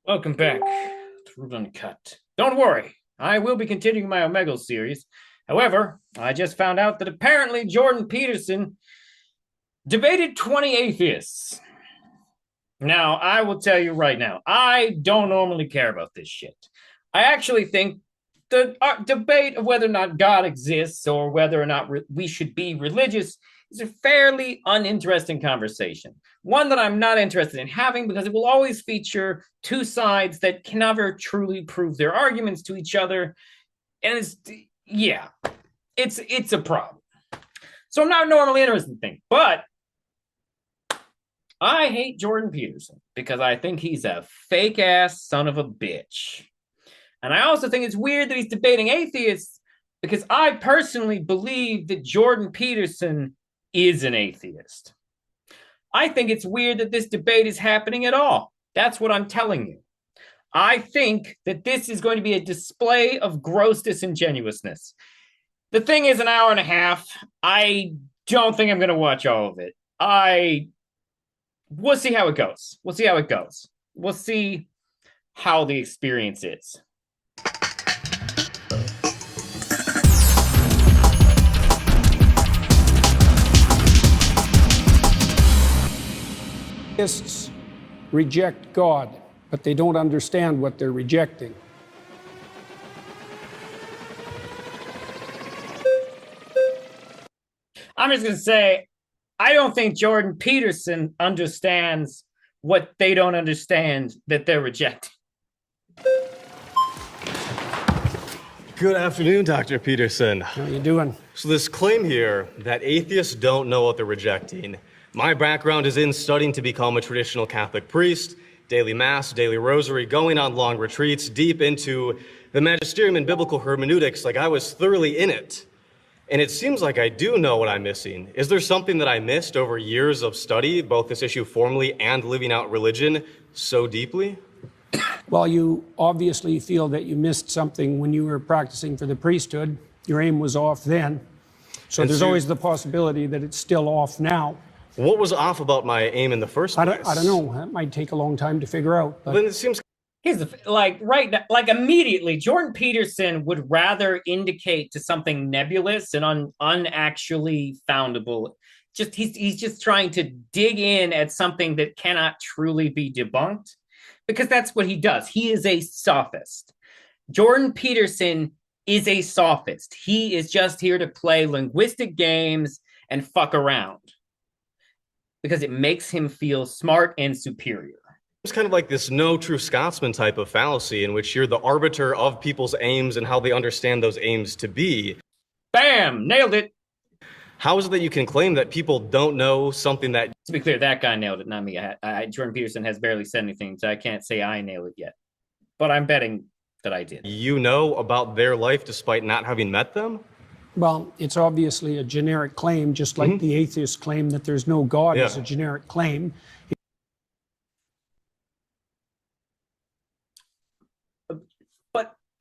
Welcome back to Ruben Cut. Don't worry, I will be continuing my Omegle series. However, I just found out that apparently Jordan Peterson debated 20 atheists. Now, I will tell you right now, I don't normally care about this shit. I actually think the debate of whether or not God exists or whether or not we should be religious is a fairly uninteresting conversation. One that I'm not interested in having because it will always feature two sides that can never truly prove their arguments to each other. And it's a problem. So I'm not normally interested in things, but I hate Jordan Peterson because I think he's a fake ass son of a bitch. And I also think it's weird that he's debating atheists because I personally believe that Jordan Peterson is an atheist. I think it's weird that this debate is happening at all. That's what I'm telling you. I think that this is going to be a display of gross disingenuousness. The thing is an hour and a half. I don't think I'm going to watch all of it. We'll see how it goes. We'll see how it goes. We'll see how the experience is. Atheists reject God, but they don't understand what they're rejecting. I'm just going to say, I don't think Jordan Peterson understands what they don't understand that they're rejecting. Good afternoon, Dr. Peterson. How are you doing? So this claim here that atheists don't know what they're rejecting. My background is in studying to become a traditional Catholic priest, daily mass, daily rosary, going on long retreats, deep into the magisterium and biblical hermeneutics, like I was thoroughly in it. And it seems like I do know what I'm missing. Is there something that I missed over years of study, both this issue formally and living out religion so deeply? Well, you obviously feel that you missed something when you were practicing for the priesthood. Your aim was off then. So there's always the possibility that it's still off now. What was off about my aim in the first place? I don't know. That might take a long time to figure out. But then it seems here's the like right now, like immediately, Jordan Peterson would rather indicate to something nebulous and unactually foundable. Just he's just trying to dig in at something that cannot truly be debunked, because that's what he does. He is a sophist. Jordan Peterson is a sophist. He is just here to play linguistic games and fuck around because it makes him feel smart and superior. It's kind of like this no true Scotsman type of fallacy in which you're the arbiter of people's aims and how they understand those aims to be. Bam! Nailed it! How is it that you can claim that people don't know something that... To be clear, that guy nailed it, not me. Jordan Peterson has barely said anything, so I can't say I nailed it yet. But I'm betting that I did. You know about their life despite not having met them? well, it's obviously a generic claim, just like the atheist claim that there's no God is a generic claim.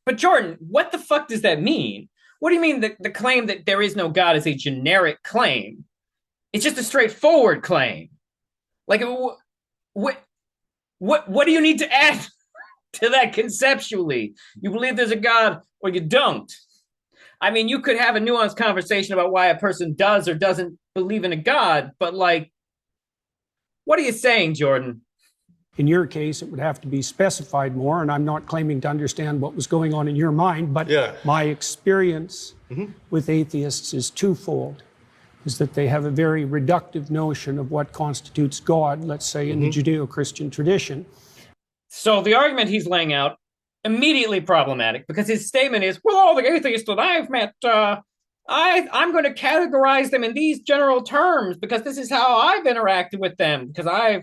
But Jordan, what the fuck does that mean? What do you mean that the claim that there is no God is a generic claim? It's just a straightforward claim. Like, what do you need to add to that conceptually? You believe there's a God or you don't. I mean, you could have a nuanced conversation about why a person does or doesn't believe in a God, but like, what are you saying, Jordan? In your case, it would have to be specified more, and I'm not claiming to understand what was going on in your mind, but my experience with atheists is twofold, is that they have a very reductive notion of what constitutes God, let's say in the Judeo-Christian tradition. So the argument he's laying out, immediately problematic, because his statement is, well, all the atheists that I've met, I'm going to categorize them in these general terms because this is how I've interacted with them, because I've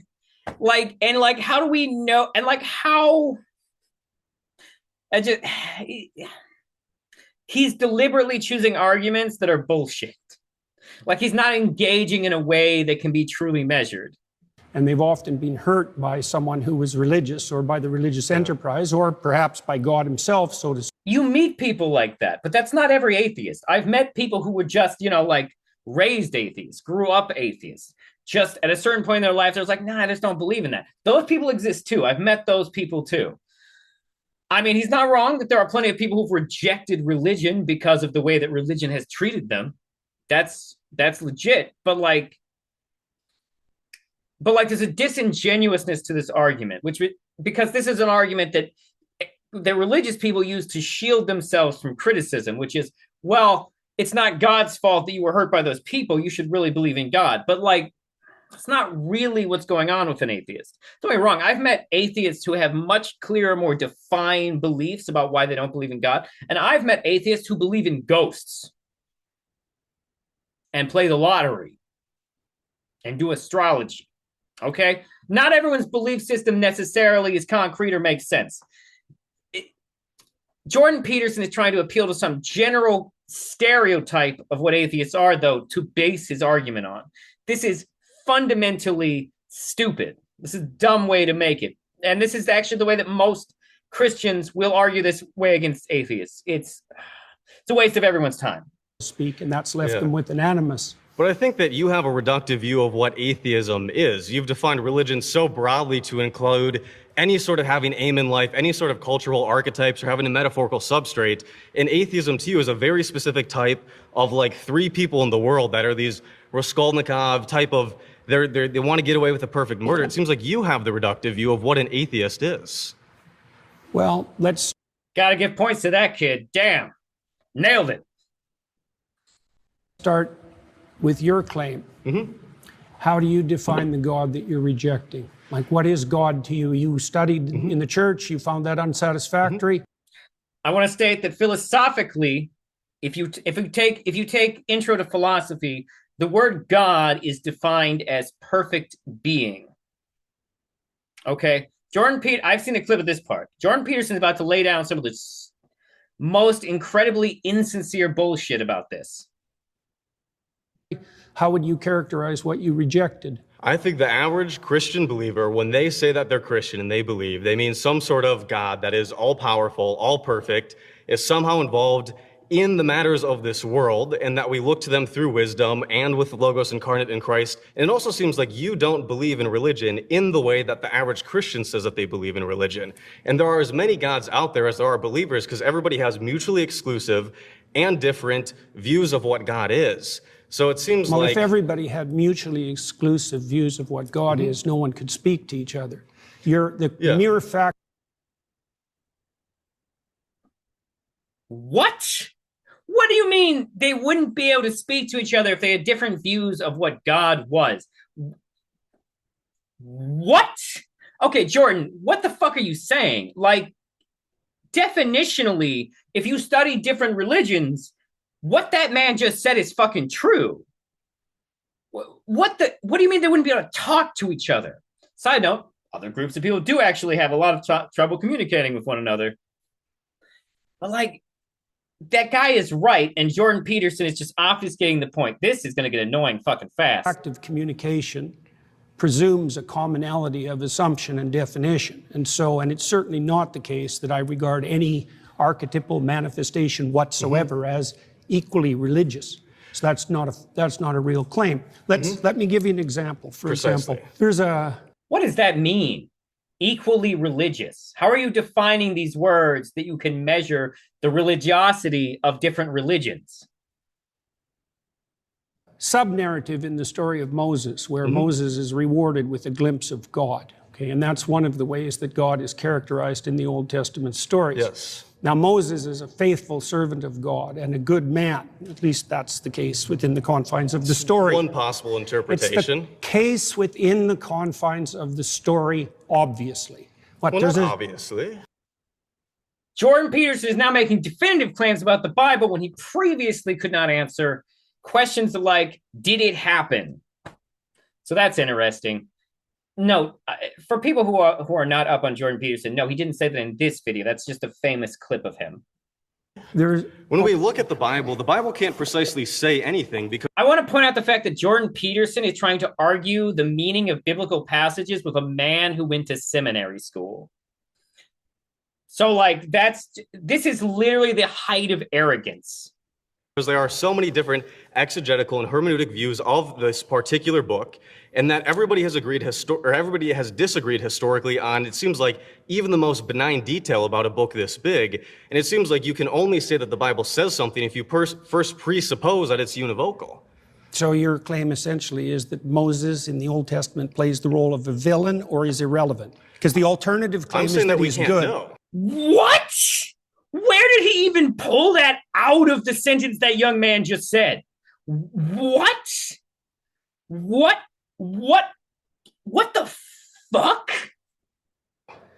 how do we know? And like, how? He's deliberately choosing arguments that are bullshit. Like, he's not engaging in a way that can be truly measured. And they've often been hurt by someone who was religious or by the religious enterprise or perhaps by God himself, so to speak. You meet people like that, but that's not every atheist. I've met people who were just, raised atheists, grew up atheists. just at a certain point in their lives, I was like, nah, I just don't believe in that. Those people exist too. I've met those people too. I mean, he's not wrong that there are plenty of people who've rejected religion because of the way that religion has treated them. That's legit. But like, there's a disingenuousness to this argument, because this is an argument that religious people use to shield themselves from criticism, which is, well, it's not God's fault that you were hurt by those people. You should really believe in God. But like, it's not really what's going on with an atheist. Don't get me wrong. I've met atheists who have much clearer, more defined beliefs about why they don't believe in God. And I've met atheists who believe in ghosts and play the lottery and do astrology. Okay? Not everyone's belief system necessarily is concrete or makes sense. Jordan Peterson is trying to appeal to some general stereotype of what atheists are, though, to base his argument on. This is fundamentally stupid. This is a dumb way to make it. And this is actually the way that most Christians will argue this way against atheists. It's a waste of everyone's time. Speak, and that's left them with an animus. But I think that you have a reductive view of what atheism is. You've defined religion so broadly to include any sort of having aim in life, any sort of cultural archetypes, or having a metaphorical substrate. And atheism to you is a very specific type of like 3 people in the world that are these Raskolnikov type of, they want to get away with a perfect murder. It seems like you have the reductive view of what an atheist is. Well, let's... Gotta give points to that kid. Damn. Nailed it. Start with your claim. How do you define the God that you're rejecting? Like, what is God to you? You studied in the church, you found that unsatisfactory. I want to state that philosophically, if you take Intro to Philosophy, the word God is defined as perfect being. Okay? I've seen a clip of this part. Jordan Peterson is about to lay down some of the most incredibly insincere bullshit about this. How would you characterize what you rejected? I think the average Christian believer, when they say that they're Christian and they believe, they mean some sort of God that is all-powerful, all-perfect, is somehow involved in the matters of this world, and that we look to them through wisdom and with the Logos incarnate in Christ. And it also seems like you don't believe in religion in the way that the average Christian says that they believe in religion. And there are as many gods out there as there are believers, because everybody has mutually exclusive and different views of what God is. So it seems well, like... if everybody had mutually exclusive views of what God is, no one could speak to each other. Mere fact... What? What do you mean they wouldn't be able to speak to each other if they had different views of what God was? What? Okay, Jordan, what the fuck are you saying? Like, definitionally, if you study different religions, what that man just said is fucking true. What do you mean they wouldn't be able to talk to each other? Side note, other groups of people do actually have a lot of trouble communicating with one another. But like, that guy is right, and Jordan Peterson is just obfuscating the point. This is going to get annoying fucking fast. Active communication presumes a commonality of assumption and definition. And it's certainly not the case that I regard any archetypal manifestation whatsoever as equally religious. So that's not a real claim. Let me give you an example. For example, what does that mean? Equally religious. How are you defining these words that you can measure the religiosity of different religions? Sub-narrative in the story of Moses, where Moses is rewarded with a glimpse of God. Okay, and that's one of the ways that God is characterized in the Old Testament stories. Yes. Now, Moses is a faithful servant of God and a good man. At least that's the case within the confines of the story. One possible interpretation. It's the case within the confines of the story, obviously. Obviously. Jordan Peterson is now making definitive claims about the Bible when he previously could not answer questions like, did it happen? So that's interesting. No, for people who are not up on Jordan Peterson, no, he didn't say that in this video. That's just a famous clip of him. When we look at the Bible can't precisely say anything because... I want to point out the fact that Jordan Peterson is trying to argue the meaning of biblical passages with a man who went to seminary school. So, like, this is literally the height of arrogance. because there are so many different exegetical and hermeneutic views of this particular book, and that everybody has everybody has disagreed historically on, it seems like, even the most benign detail about a book this big. And it seems like you can only say that the Bible says something if you first presuppose that it's univocal. So your claim essentially is that Moses in the Old Testament plays the role of a villain or is irrelevant? Because the alternative claim is that he's good. Know. What? Where did he even pull that out of the sentence that young man just said? What? What the fuck?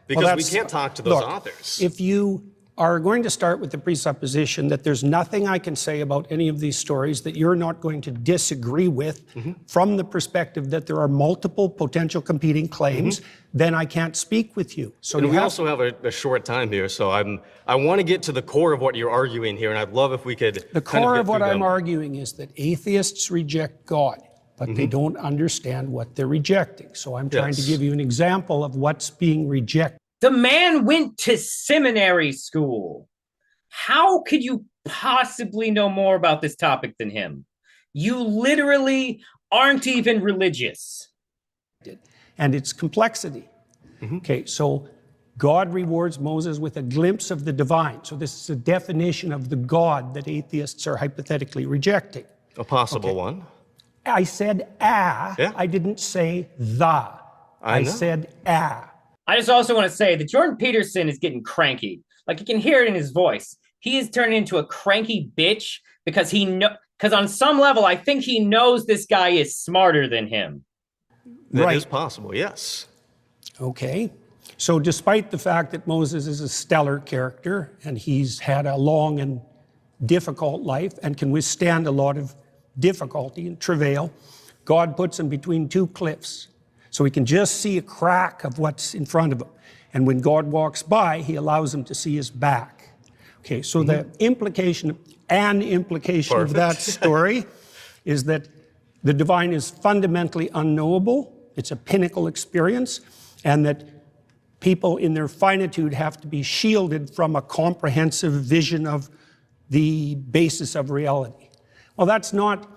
Because we can't talk to those authors. If you are going to start with the presupposition that there's nothing I can say about any of these stories that you're not going to disagree with from the perspective that there are multiple potential competing claims, then I can't speak with you. So we also have a short time here, so I want to get to the core of what you're arguing here, and I'd love if we could. The core of what I'm arguing is that atheists reject God, but they don't understand what they're rejecting. So I'm trying to give you an example of what's being rejected. The man went to seminary school. How could you possibly know more about this topic than him? You literally aren't even religious. And its complexity. Okay, so God rewards Moses with a glimpse of the divine. So this is a definition of the God that atheists are hypothetically rejecting. A possible one. I said I didn't say the. I said I just also want to say that Jordan Peterson is getting cranky. Like, you can hear it in his voice. He is turning into a cranky bitch because on some level, I think he knows this guy is smarter than him. That is possible, yes. Okay. So despite the fact that Moses is a stellar character and he's had a long and difficult life and can withstand a lot of difficulty and travail, God puts him between two cliffs. So he can just see a crack of what's in front of him. And when God walks by, he allows him to see his back. Okay, so the implication of that story is that the divine is fundamentally unknowable. It's a pinnacle experience, and that people in their finitude have to be shielded from a comprehensive vision of the basis of reality. Well, that's not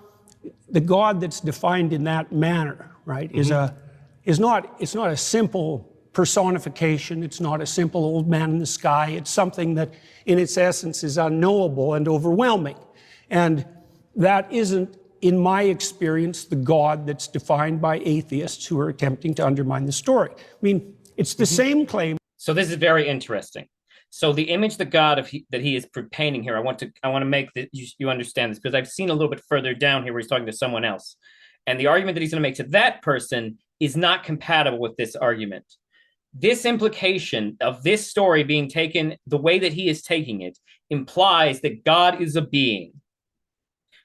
the God that's defined in that manner, right? It's not a simple personification. It's not a simple old man in the sky. It's something that in its essence is unknowable and overwhelming. And that isn't, in my experience, the God that's defined by atheists who are attempting to undermine the story. I mean, it's the same claim. So this is very interesting. So the image that God that he is painting here, I want to make that you understand this, because I've seen a little bit further down here where he's talking to someone else. And the argument that he's going to make to that person is not compatible with this argument. This implication of this story being taken the way that he is taking it implies that God is a being.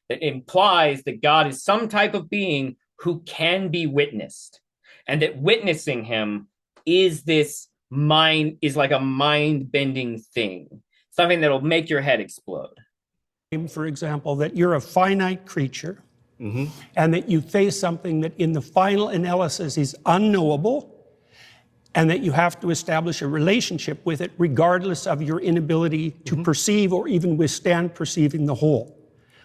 It implies that God is some type of being who can be witnessed. And that witnessing him is like a mind-bending thing. Something that'll make your head explode. For example, that you're a finite creature, and that you face something that in the final analysis is unknowable, and that you have to establish a relationship with it regardless of your inability to perceive or even withstand perceiving the whole.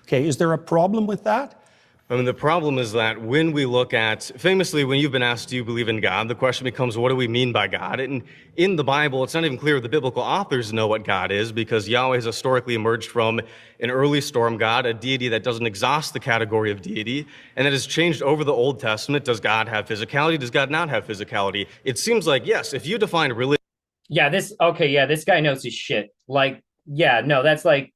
Okay, is there a problem with that? I mean, the problem is that when we look at, famously, when you've been asked, do you believe in God, the question becomes, what do we mean by God? And in the Bible, it's not even clear the biblical authors know what God is, because Yahweh has historically emerged from an early storm god, a deity that doesn't exhaust the category of deity, and that has changed over the Old Testament. Does God have physicality? Does God not have physicality? It seems like, yes, if you define religion... this guy knows his shit. That's like...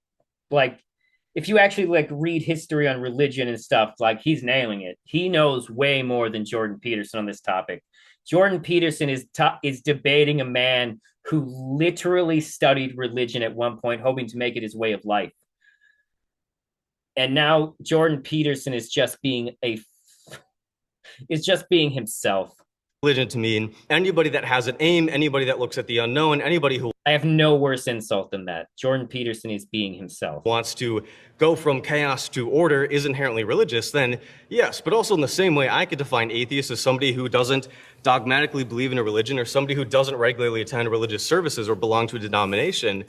If you actually read history on religion and stuff, he's nailing it. He knows way more than Jordan Peterson on this topic. Jordan Peterson is debating a man who literally studied religion at one point, hoping to make it his way of life. And now Jordan Peterson is just being himself. Religion to mean anybody that has an aim, anybody that looks at the unknown, anybody who... I have no worse insult than that. Jordan Peterson is being himself. Wants to go from chaos to order, is inherently religious, then yes. But also in the same way, I could define atheist as somebody who doesn't dogmatically believe in a religion, or somebody who doesn't regularly attend religious services or belong to a denomination.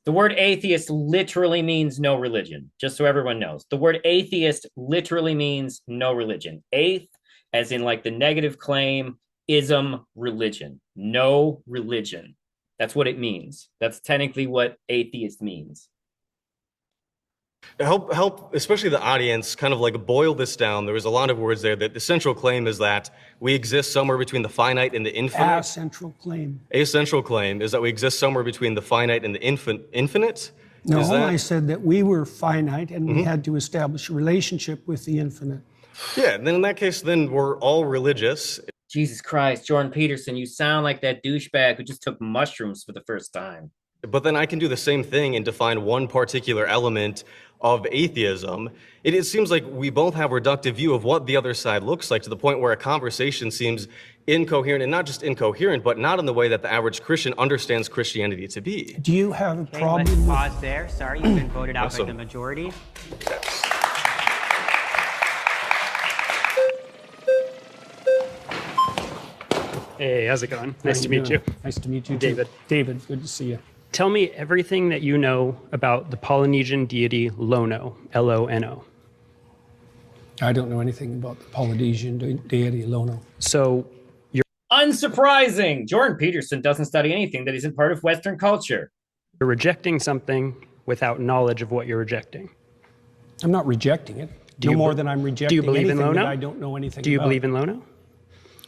The word atheist literally means no religion, just so everyone knows. The word atheist literally means no religion. Ath, as in like the negative claim, ism, religion. No religion. That's what it means. That's technically what atheist means. Help, especially the audience, kind of like boil this down. There was a lot of words there. That the central claim is that we exist somewhere between the finite and the infinite. A central claim. A central claim is that we exist somewhere between the finite and the infinite. No, I said that we were finite and we had to establish a relationship with the infinite. Yeah, then in that case, then we're all religious. Jesus Christ, Jordan Peterson, you sound like that douchebag who just took mushrooms for the first time. But then I can do the same thing and define one particular element of atheism. It seems like we both have a reductive view of what the other side looks like, to the point where a conversation seems incoherent, and not just incoherent, but not in the way that the average Christian understands Christianity to be. Do you have a problem? Let's pause there. Sorry, you've been voted out by the majority. Hey, how's it going? Nice to meet you. Nice to meet you, David. David, good to see you. Tell me everything that you know about the Polynesian deity Lono, L-O-N-O. I don't know anything about the Polynesian deity Lono. So you're unsurprising. Jordan Peterson doesn't study anything that isn't part of Western culture. You're rejecting something without knowledge of what you're rejecting. I'm not rejecting it. No more than I'm rejecting anything that I don't know anything about. Do you believe in Lono?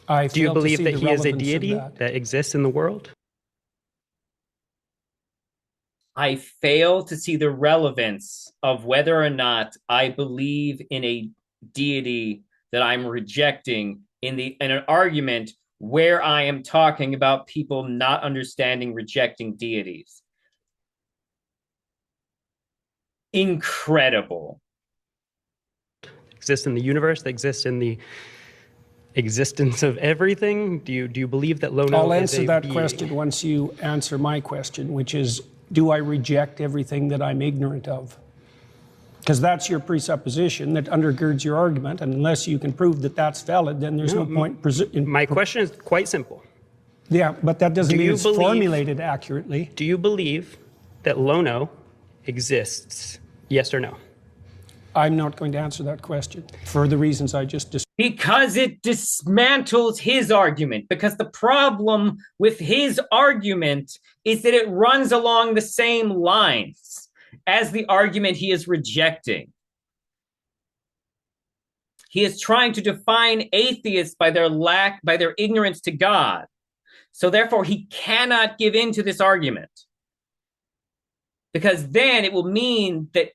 Do you believe that he is a deity that exists in the world? I fail to see the relevance of whether or not I believe in a deity that I'm rejecting in an argument where I am talking about people not understanding rejecting deities. Incredible. Exists in the universe, that exists in the existence of everything? Do you believe that Lono is a being? I'll answer that question once you answer my question, which is, do I reject everything that I'm ignorant of? Because that's your presupposition that undergirds your argument, and unless you can prove that that's valid, then there's no point. My question is quite simple. Yeah, but that doesn't mean it's formulated accurately. Do you believe that Lono exists? Yes or no? I'm not going to answer that question for the reasons I just described. Because it dismantles his argument. Because the problem with his argument is that it runs along the same lines as the argument he is rejecting. He is trying to define atheists by their ignorance to God. So therefore, he cannot give in to this argument. Because then it will mean that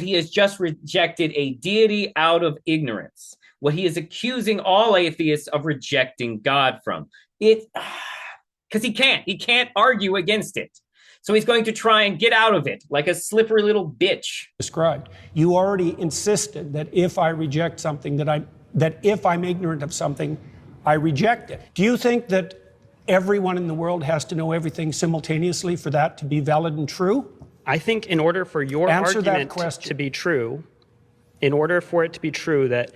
he has just rejected a deity out of ignorance. What he is accusing all atheists of rejecting God from. Because he can't argue against it. So he's going to try and get out of it like a slippery little bitch. Described. You already insisted that if I reject something, that if I'm ignorant of something, I reject it. Do you think that everyone in the world has to know everything simultaneously for that to be valid and true? I think in order for your argument to be true, in order for it to be true that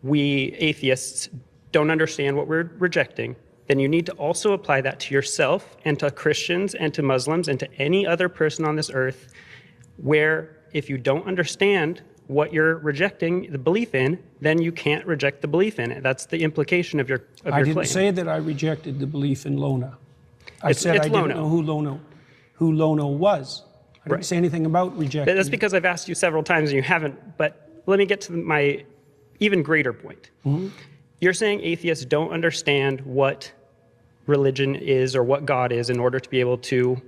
we atheists don't understand what we're rejecting, then you need to also apply that to yourself and to Christians and to Muslims and to any other person on this earth, where if you don't understand what you're rejecting the belief in, then you can't reject the belief in it. That's the implication of your claim. I didn't say that I rejected the belief in Lono. I said I didn't know who Lono was. I didn't say anything about rejecting. That's because I've asked you several times and you haven't, but let me get to my even greater point. Mm-hmm. You're saying atheists don't understand what religion is or what God is in order to be able to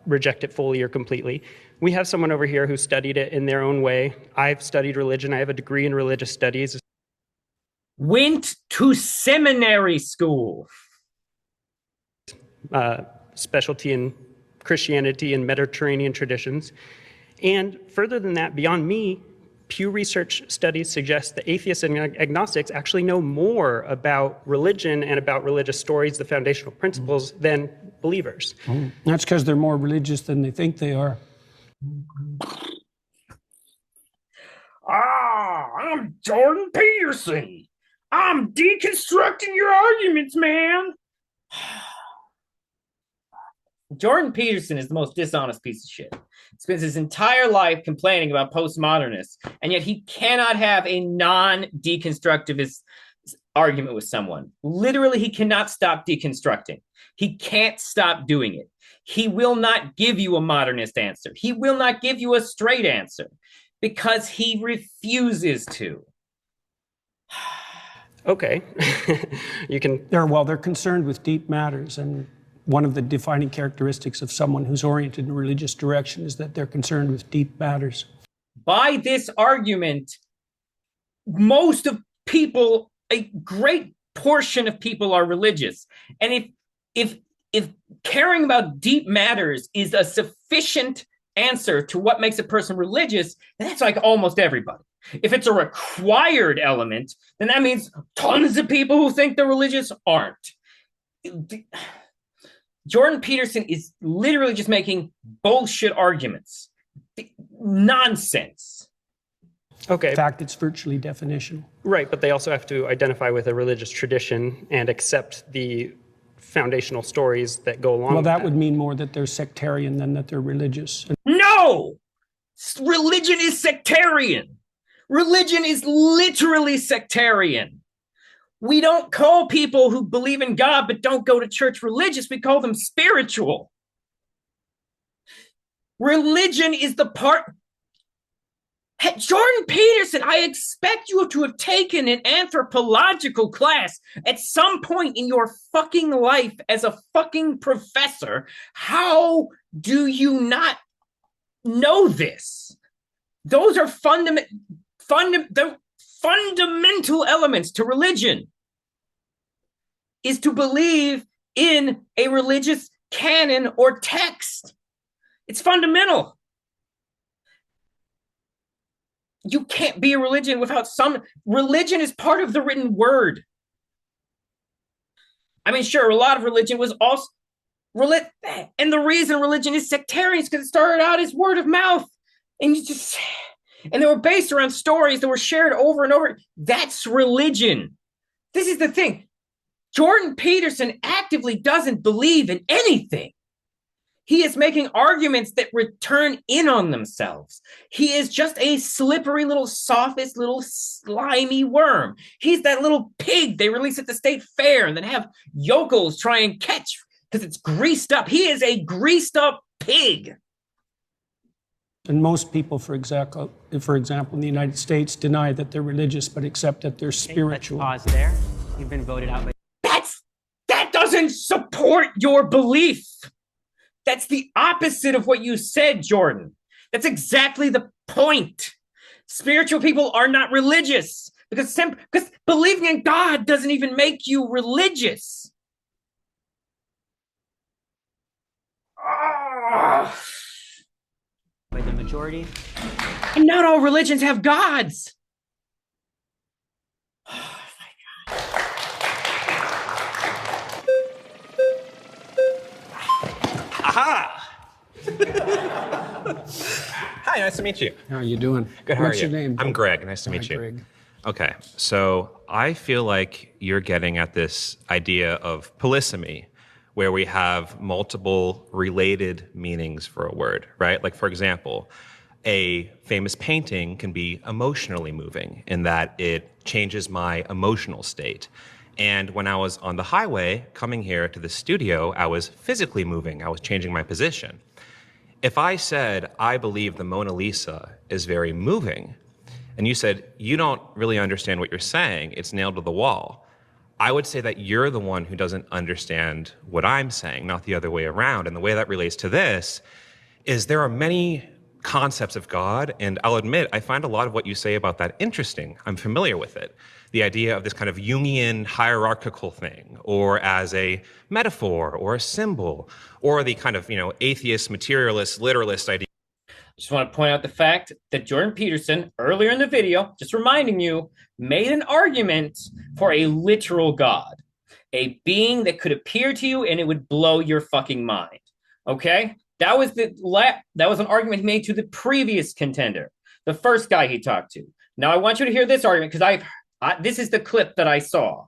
reject it fully or completely. We have someone over here who studied it in their own way. I've studied religion. I have a degree in religious studies. Went to seminary school. Specialty in Christianity and Mediterranean traditions. And further than that, beyond me, Pew Research studies suggest that atheists and agnostics actually know more about religion and about religious stories, the foundational principles, than believers. That's because they're more religious than they think they are. I'm Jordan Peterson. I'm deconstructing your arguments, man. Jordan Peterson is the most dishonest piece of shit. Spends his entire life complaining about postmodernists, and yet he cannot have a non-deconstructivist argument with someone. Literally, he cannot stop deconstructing. He can't stop doing it. He will not give you a modernist answer. He will not give you a straight answer because he refuses to. Okay. You can. They're concerned with deep matters, and one of the defining characteristics of someone who's oriented in religious direction is that they're concerned with deep matters. By this argument, most of people, a great portion of people are religious. And if caring about deep matters is a sufficient answer to what makes a person religious, then that's like almost everybody. If it's a required element, then that means tons of people who think they're religious aren't. Jordan Peterson is literally just making bullshit arguments. Nonsense. Okay. In fact, it's virtually definitional. Right, but they also have to identify with a religious tradition and accept the foundational stories that go along with that. Well, that would mean more that they're sectarian than that they're religious. No! Religion is sectarian. Religion is literally sectarian. We don't call people who believe in God but don't go to church religious. We call them spiritual. Religion is the part. Hey, Jordan Peterson, I expect you to have taken an anthropological class at some point in your fucking life as a fucking professor. How do you not know this? Those are the fundamental elements to religion. Is to believe in a religious canon or text. It's fundamental. You can't be a religion without some. Religion is part of the written word. I mean, sure, a lot of religion was also. And the reason religion is sectarian is because it started out as word of mouth. And they were based around stories that were shared over and over. That's religion. This is the thing. Jordan Peterson actively doesn't believe in anything. He is making arguments that return in on themselves. He is just a slippery little sophist, little slimy worm. He's that little pig they release at the state fair and then have yokels try and catch because it's greased up. He is a greased up pig. And most people, for example, in the United States, deny that they're religious but accept that they're spiritual. Let's pause there. You've been voted out. That doesn't support your belief. That's the opposite of what you said, Jordan. That's exactly the point. Spiritual people are not religious because believing in God doesn't even make you religious. By the majority. And not all religions have gods. Aha! Hi, nice to meet you. How are you doing? Good, how What's are you? your name? I'm Greg, nice to meet you. Greg. Okay, so I feel like you're getting at this idea of polysemy, where we have multiple related meanings for a word, right? Like, for example, a famous painting can be emotionally moving in that it changes my emotional state. And when I was on the highway coming here to the studio, I was physically moving. I was changing my position. If I said, I believe the Mona Lisa is very moving, and you said, you don't really understand what you're saying, it's nailed to the wall, I would say that you're the one who doesn't understand what I'm saying, not the other way around. And the way that relates to this is there are many concepts of God, and I'll admit, I find a lot of what you say about that interesting. I'm familiar with it. The idea of this kind of Jungian hierarchical thing, or as a metaphor, or a symbol, or the kind of, atheist, materialist, literalist idea. I just want to point out the fact that Jordan Peterson, earlier in the video, just reminding you, made an argument for a literal God, a being that could appear to you and it would blow your fucking mind. Okay? That was an argument he made to the previous contender, the first guy he talked to. Now I want you to hear this argument because this is the clip that I saw.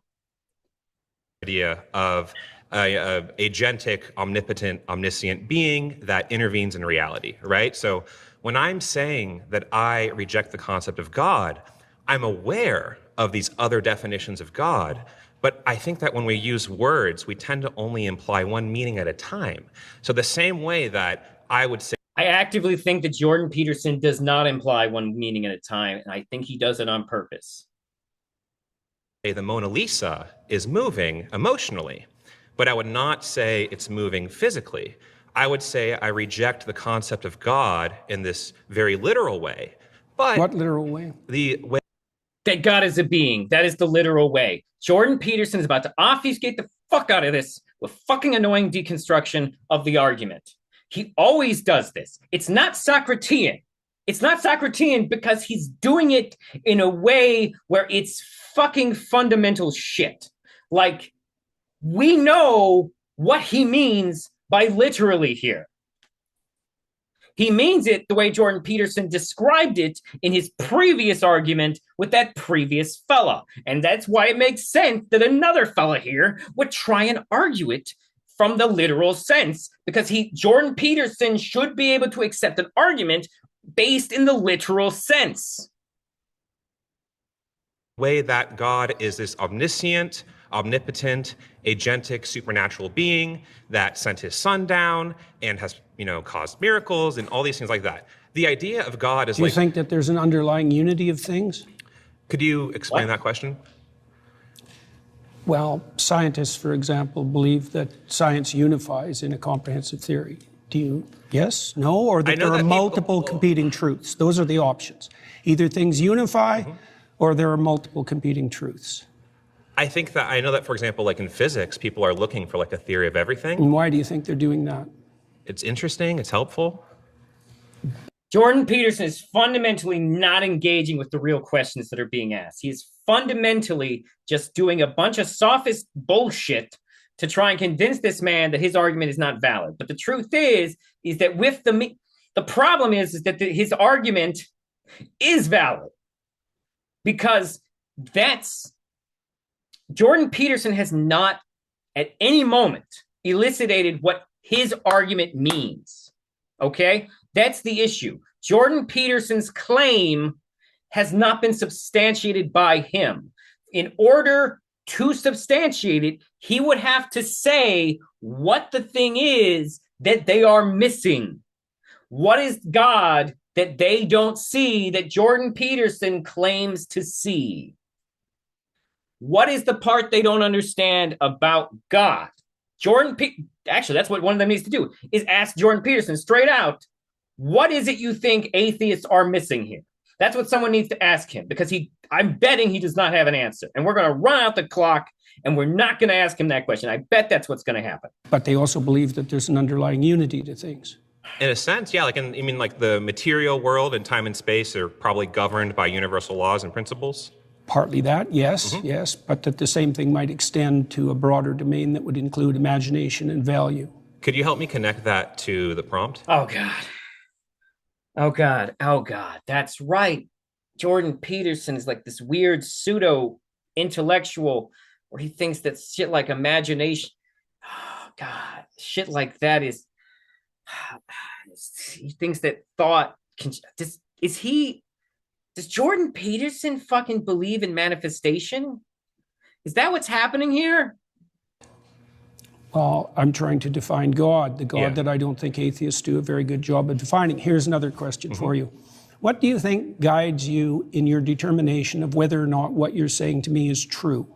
Idea of a agentic, omnipotent, omniscient being that intervenes in reality, right? So when I'm saying that I reject the concept of God, I'm aware of these other definitions of God, but I think that when we use words, we tend to only imply one meaning at a time. So the same way that I would say, I actively think that Jordan Peterson does not imply one meaning at a time, and I think he does it on purpose. the Mona Lisa is moving emotionally, but I would not say it's moving physically. I would say I reject the concept of God in this very literal way. But what literal way? The way that God is a being. That is the literal way. Jordan Peterson is about to obfuscate the fuck out of this with fucking annoying deconstruction of the argument. He always does this. It's not Socratean. It's not Socratean because he's doing it in a way where it's fucking fundamental shit. Like, we know what he means by literally here. He means it the way Jordan Peterson described it in his previous argument with that previous fella. And that's why it makes sense that another fella here would try and argue it from the literal sense, because Jordan Peterson should be able to accept an argument based in the literal sense. Way that God is this omniscient, omnipotent, agentic, supernatural being that sent his son down and has, caused miracles and all these things like that. The idea of God is Do you think that there's an underlying unity of things? Could you explain that question? Well, scientists, for example, believe that science unifies in a comprehensive theory. Do you, yes, no, or that there are multiple competing truths? Those are the options. Either things unify or there are multiple competing truths. I know that, for example, like in physics, people are looking for like a theory of everything. And why do you think they're doing that? It's interesting, it's helpful. Jordan Peterson is fundamentally not engaging with the real questions that are being asked. He's fundamentally just doing a bunch of sophist bullshit to try and convince this man that his argument is not valid. But the truth is that with the problem is that his argument is valid, because Jordan Peterson has not at any moment elucidated what his argument means. Okay? That's the issue. Jordan Peterson's claim has not been substantiated by him. In order to substantiate it, he would have to say what the thing is that they are missing. What is God that they don't see that Jordan Peterson claims to see? What is the part they don't understand about God? Actually, that's what one of them needs to do, is ask Jordan Peterson straight out, what is it you think atheists are missing here? That's what someone needs to ask him, because I'm betting he does not have an answer. And we're going to run out the clock, and we're not going to ask him that question. I bet that's what's going to happen. But they also believe that there's an underlying unity to things. In a sense, yeah. Like, like the material world and time and space are probably governed by universal laws and principles? Partly that, yes, yes. But that the same thing might extend to a broader domain that would include imagination and value. Could you help me connect that to the prompt? Oh, God. Oh, God. Oh, God. That's right. Jordan Peterson is like this weird pseudo-intellectual where he thinks that shit like imagination, oh, God, shit like that is, he thinks that thought can, does Jordan Peterson fucking believe in manifestation? Is that what's happening here? Well, I'm trying to define God, the God that I don't think atheists do a very good job of defining. Here's another question for you. What do you think guides you in your determination of whether or not what you're saying to me is true?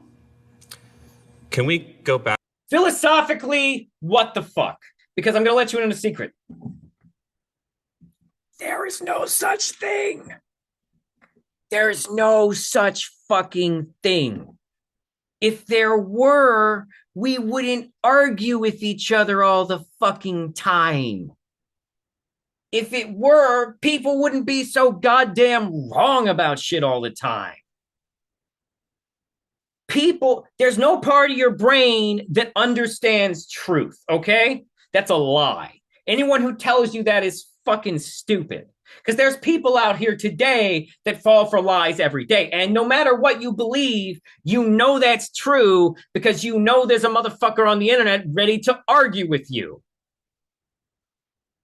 Can we go back? Philosophically, what the fuck? Because I'm going to let you in on a secret. There is no such thing. There is no such fucking thing. If there were, we wouldn't argue with each other all the fucking time. If it were, people wouldn't be so goddamn wrong about shit all the time. There's no part of your brain that understands truth, okay? That's a lie. Anyone who tells you that is fucking stupid. Because there's people out here today that fall for lies every day. And no matter what you believe, you know that's true because you know there's a motherfucker on the internet ready to argue with you.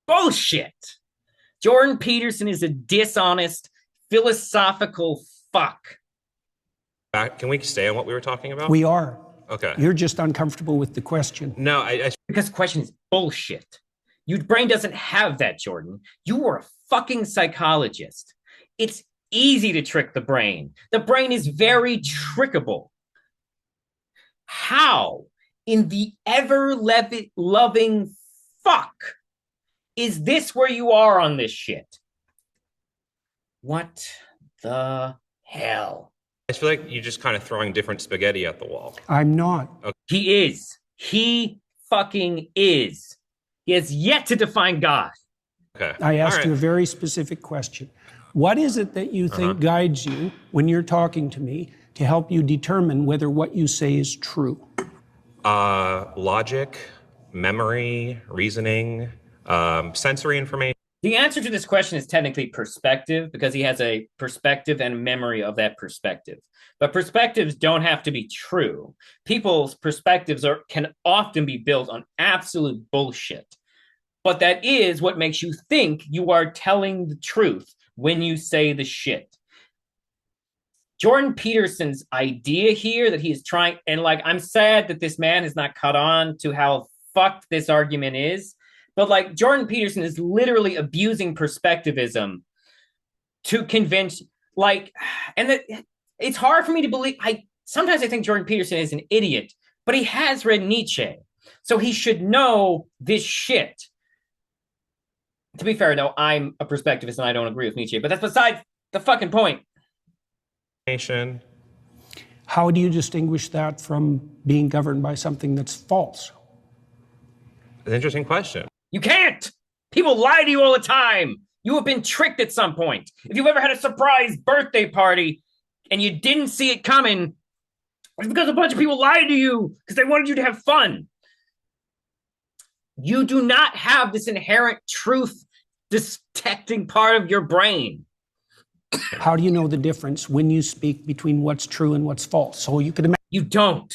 Bullshit. Jordan Peterson is a dishonest, philosophical fuck. Can we stay on what we were talking about? We are. Okay. You're just uncomfortable with the question. No, because the question is bullshit. Your brain doesn't have that, Jordan. You are a fucking psychologist. It's easy to trick the brain. The brain is very trickable. How in the ever-loving fuck is this where you are on this shit? What the hell? I feel like you're just kind of throwing different spaghetti at the wall. I'm not. Okay. He is. He fucking is. He has yet to define God. Okay. I asked you a very specific question. What is it that you think guides you when you're talking to me to help you determine whether what you say is true? Logic, memory, reasoning, sensory information. The answer to this question is technically perspective, because he has a perspective and memory of that perspective. But perspectives don't have to be true. People's perspectives can often be built on absolute bullshit. But that is what makes you think you are telling the truth when you say the shit. Jordan Peterson's idea here that he's trying, and like, I'm sad that this man has not caught on to how fucked this argument is. But like, Jordan Peterson is literally abusing perspectivism to convince, like, and that it's hard for me to believe. Sometimes I think Jordan Peterson is an idiot, but he has read Nietzsche, so he should know this shit. To be fair, though, I'm a perspectivist and I don't agree with Nietzsche, but that's besides the fucking point. How do you distinguish that from being governed by something that's false? An interesting question. You can't. People lie to you all the time. You have been tricked at some point. If you've ever had a surprise birthday party and you didn't see it coming, it's because a bunch of people lied to you because they wanted you to have fun. You do not have this inherent truth detecting part of your brain. How do you know the difference when you speak between what's true and what's false? So you could imagine. You don't.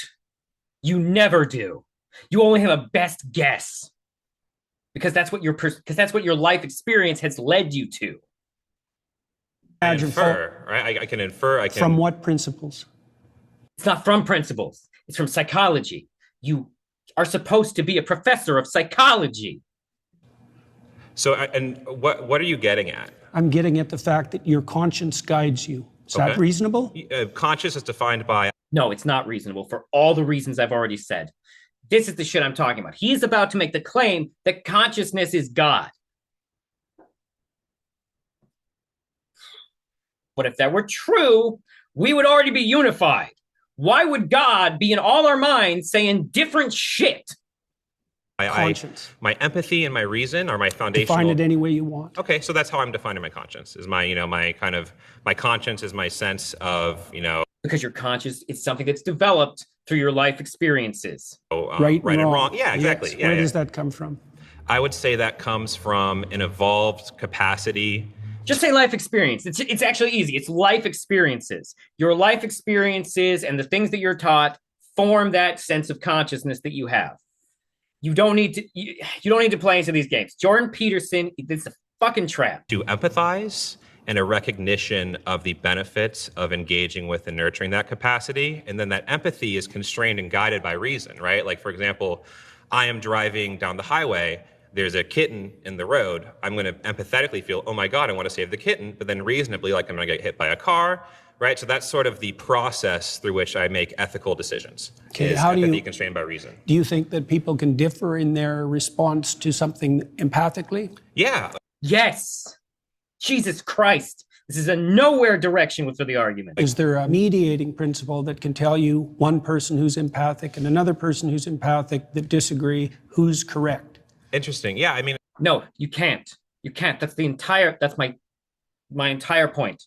You never do. You only have a best guess. Because that's what your life experience has led you to. I infer, right? I can infer. From what principles? It's not from principles. It's from psychology. You are supposed to be a professor of psychology. So, and what are you getting at? I'm getting at the fact that your conscience guides you. Is that reasonable? Conscience is defined by... No, it's not reasonable for all the reasons I've already said. This is the shit I'm talking about. He's about to make the claim that consciousness is God. But if that were true, we would already be unified. Why would God be in all our minds saying different shit? Conscience. My empathy and my reason are my foundational... Define it any way you want. Okay, so that's how I'm defining my conscience. Is my conscience is my sense of, Because your conscience is something that's developed through your life experiences. Right and wrong. Yeah, exactly. Yes. Where does that come from? I would say that comes from an evolved capacity. Just say life experience. It's actually easy. It's life experiences. Your life experiences and the things that you're taught form that sense of consciousness that you have. You don't need to play into these games. Jordan Peterson, it's a fucking trap. To empathize and a recognition of the benefits of engaging with and nurturing that capacity. And then that empathy is constrained and guided by reason, right? Like, for example, I am driving down the highway. There's a kitten in the road. I'm going to empathetically feel, oh my God, I want to save the kitten. But then reasonably, like, I'm going to get hit by a car, right? So that's sort of the process through which I make ethical decisions. Okay, how do you constrained by reason? Do you think that people can differ in their response to something empathically? Yeah. Yes. Jesus Christ. This is a nowhere direction for the argument. Is there a mediating principle that can tell you one person who's empathic and another person who's empathic that disagree, who's correct? Interesting. Yeah, I mean... No, you can't. You can't. That's my entire point.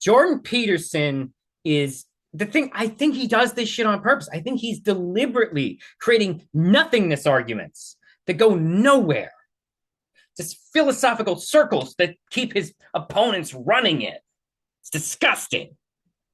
Jordan Peterson is the thing. I think he does this shit on purpose. I think he's deliberately creating nothingness arguments that go nowhere. just philosophical circles that keep his opponents running it. It's disgusting.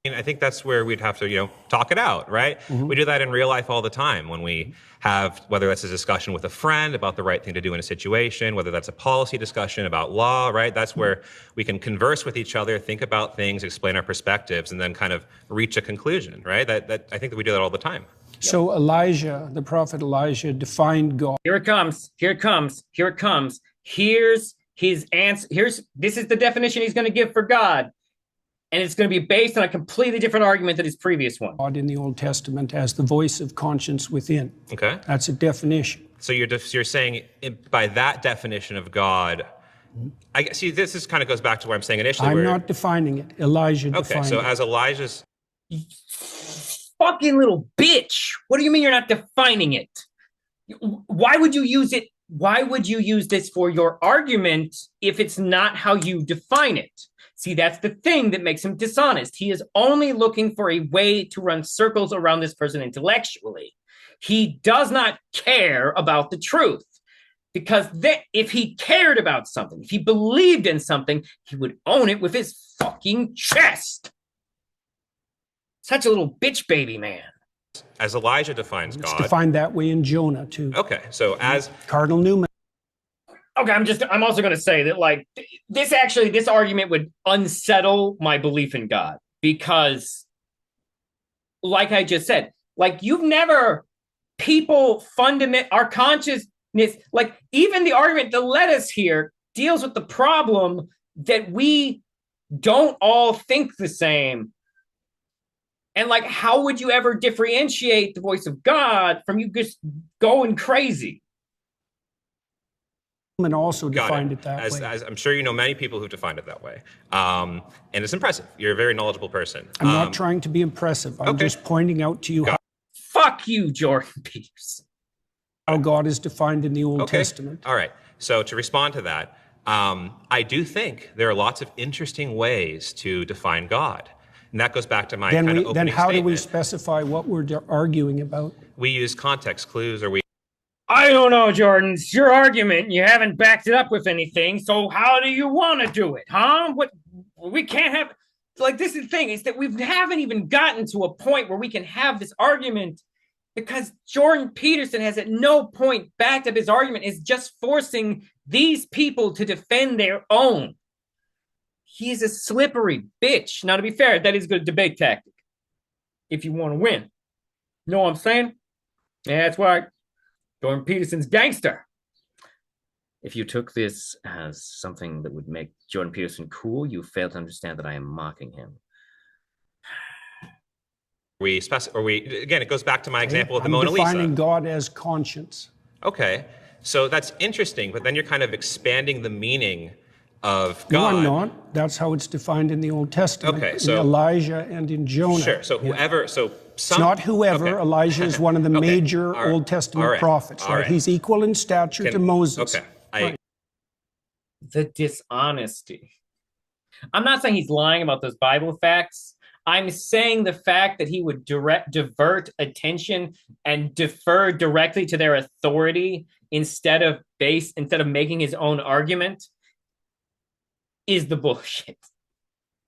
I think that's where we'd have to, talk it out, right? Mm-hmm. We do that in real life all the time when we have, whether that's a discussion with a friend about the right thing to do in a situation, whether that's a policy discussion about law, right? That's where we can converse with each other, think about things, explain our perspectives, and then kind of reach a conclusion, right? That I think that we do that all the time. So Elijah, the prophet Elijah, defined God. Here it comes. Here it comes. Here it comes. Here's his answer. This is the definition he's going to give for God. And it's going to be based on a completely different argument than his previous one. God in the Old Testament as the voice of conscience within. Okay. That's a definition. So you're saying by that definition of God, I see this is kind of goes back to where I'm saying initially. I'm not defining it. Elijah defined it. Okay, so as Elijah's... Fucking little bitch. What do you mean you're not defining it? Why would you use it? Why would you use this for your argument if it's not how you define it? See, that's the thing that makes him dishonest. He is only looking for a way to run circles around this person intellectually. He does not care about the truth. Because if he cared about something, if he believed in something, he would own it with his fucking chest. Such a little bitch baby man. As Elijah defines God. It's defined that way in Jonah, too. Okay, so as... Cardinal Newman. Okay, I'm also going to say that, this argument would unsettle my belief in God. Because, like I just said, our consciousness, even the argument that led us here deals with the problem that we don't all think the same. And how would you ever differentiate the voice of God from you just going crazy? And also defined it that way. As I'm sure you know many people who've defined it that way. And it's impressive. You're a very knowledgeable person. I'm not trying to be impressive. I'm just pointing out to you Fuck you, Jordan Peterson. How God is defined in the Old Testament. All right. So to respond to that, I do think there are lots of interesting ways to define God. And that goes back to my opening Then how statement. do we specify what we're arguing about? We use context clues, or we... I don't know, Jordan. It's your argument. You haven't backed it up with anything. So how do you want to do it, huh? We can't have... this is the thing, is that we haven't even gotten to a point where we can have this argument because Jordan Peterson has at no point backed up his argument. Is just forcing these people to defend their own. He's a slippery bitch. Now, to be fair, that is a good debate tactic if you want to win. You know what I'm saying? Yeah, that's right. Jordan Peterson's gangster. If you took this as something that would make Jordan Peterson cool, you fail to understand that I am mocking him. Again, it goes back to my example of the Mona Lisa. I'm defining God as conscience. Okay, so that's interesting, but then you're kind of expanding the meaning of God. No, I'm not. That's how it's defined in the Old Testament. Okay, so in Elijah and in Jonah. Sure. So whoever. So it's not whoever. Okay. Elijah is one of the major Old Testament prophets. All right. He's equal in stature to Moses. Okay. The dishonesty. I'm not saying he's lying about those Bible facts. I'm saying the fact that he would divert attention and defer directly to their authority instead of making his own argument is the bullshit.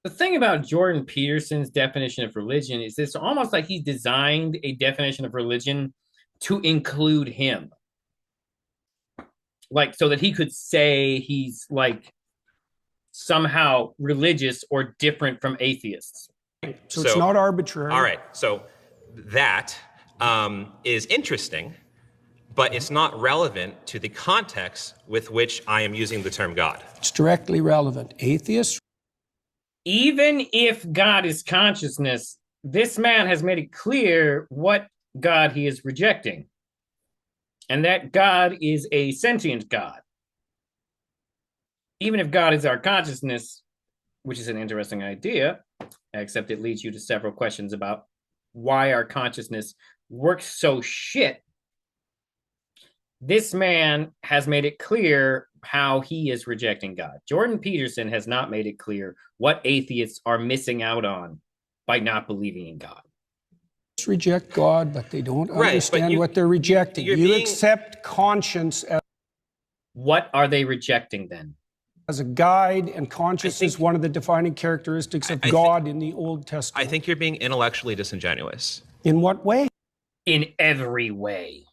The thing about Jordan Peterson's definition of religion is it's almost like he designed a definition of religion to include him. So that he could say he's somehow religious or different from atheists. So it's not arbitrary. All right. So that is interesting, but it's not relevant to the context with which I am using the term God. It's directly relevant. Atheists. Even if God is consciousness, this man has made it clear what God he is rejecting. And that God is a sentient God. Even if God is our consciousness, which is an interesting idea, except it leads you to several questions about why our consciousness works so shit. This man has made it clear how he is rejecting God. Jordan Peterson has not made it clear what atheists are missing out on by not believing in God. Reject God, but they don't understand what they're rejecting. You accept conscience as... What are they rejecting then? As a guide, and conscience is one of the defining characteristics of God in the Old Testament. I think you're being intellectually disingenuous. In what way? In every way.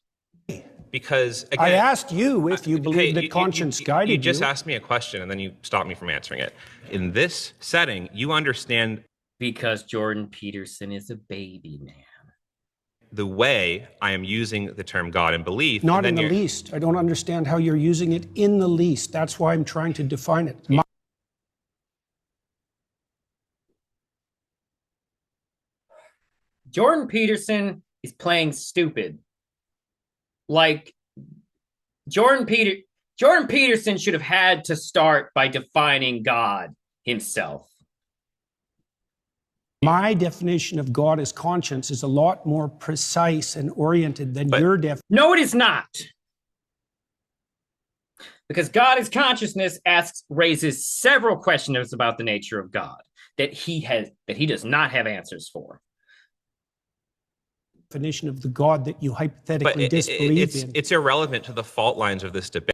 Because, again, I asked you if you believe that conscience guided you. You just asked me a question, and then you stopped me from answering it. In this setting, you understand... Because Jordan Peterson is a baby man. The way I am using the term God and belief... Not in the least. I don't understand how you're using it in the least. That's why I'm trying to define it. Jordan Peterson is playing stupid. Like, Jordan Peterson should have had to start by defining God himself. My definition of God as conscience is a lot more precise and oriented than your definition. No, it is not. Because God as consciousness raises several questions about the nature of God that he does not have answers for. Definition of the God that you hypothetically disbelieve in. It's irrelevant to the fault lines of this debate.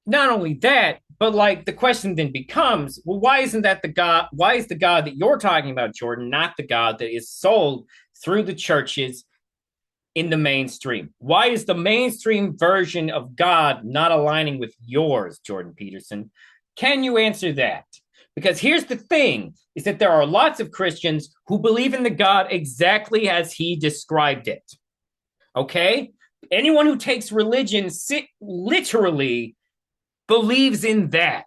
Not only that, but like the question then becomes, well, why is the God that you're talking about, Jordan, not the God that is sold through the churches in the mainstream? Why is the mainstream version of God not aligning with yours, Jordan Peterson? Can you answer that? Because here's the thing, is that there are lots of Christians who believe in the God exactly as he described it. Okay? Anyone who takes religion literally believes in that.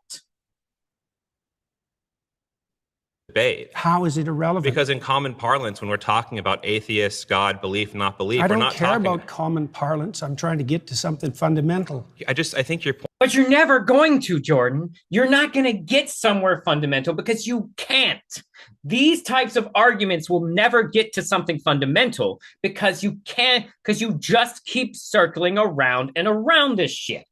Debate. How is it irrelevant? Because in common parlance, when we're talking about atheists, God, belief, not belief, I don't care about common parlance. I'm trying to get to something fundamental. I think your point. But you're never going to, Jordan. You're not going to get somewhere fundamental because you can't. These types of arguments will never get to something fundamental because you can't, because you just keep circling around and around this shit.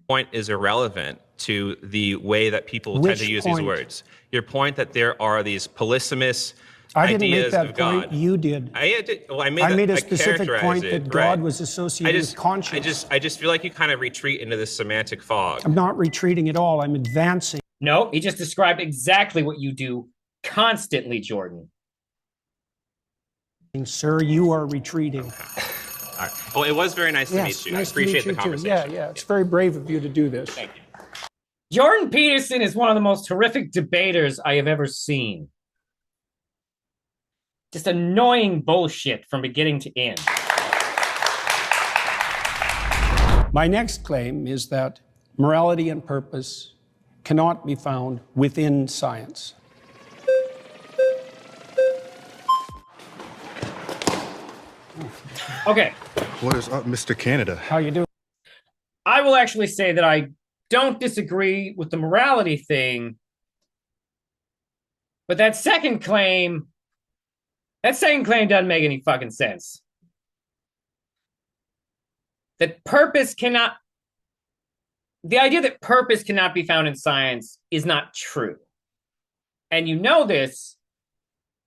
Point is irrelevant to the way that people tend to use these words. Your point that there are these polysemous ideas of God. Point. You did. I made a specific point that God was associated with conscience. I just feel like you kind of retreat into this semantic fog. I'm not retreating at all. I'm advancing. No, he just described exactly what you do constantly, Jordan. Sir, you are retreating. All right. Well, it was very nice to meet you. Nice I appreciate the conversation. Yeah. It's very brave of you to do this. Thank you. Jordan Peterson is one of the most horrific debaters I have ever seen. Just annoying bullshit from beginning to end. My next claim is that morality and purpose cannot be found within science. Okay. What is up, Mr. Canada? How you doing? I will actually say that I don't disagree with the morality thing, but that second claim doesn't make any fucking sense. The idea that purpose cannot be found in science is not true. And you know this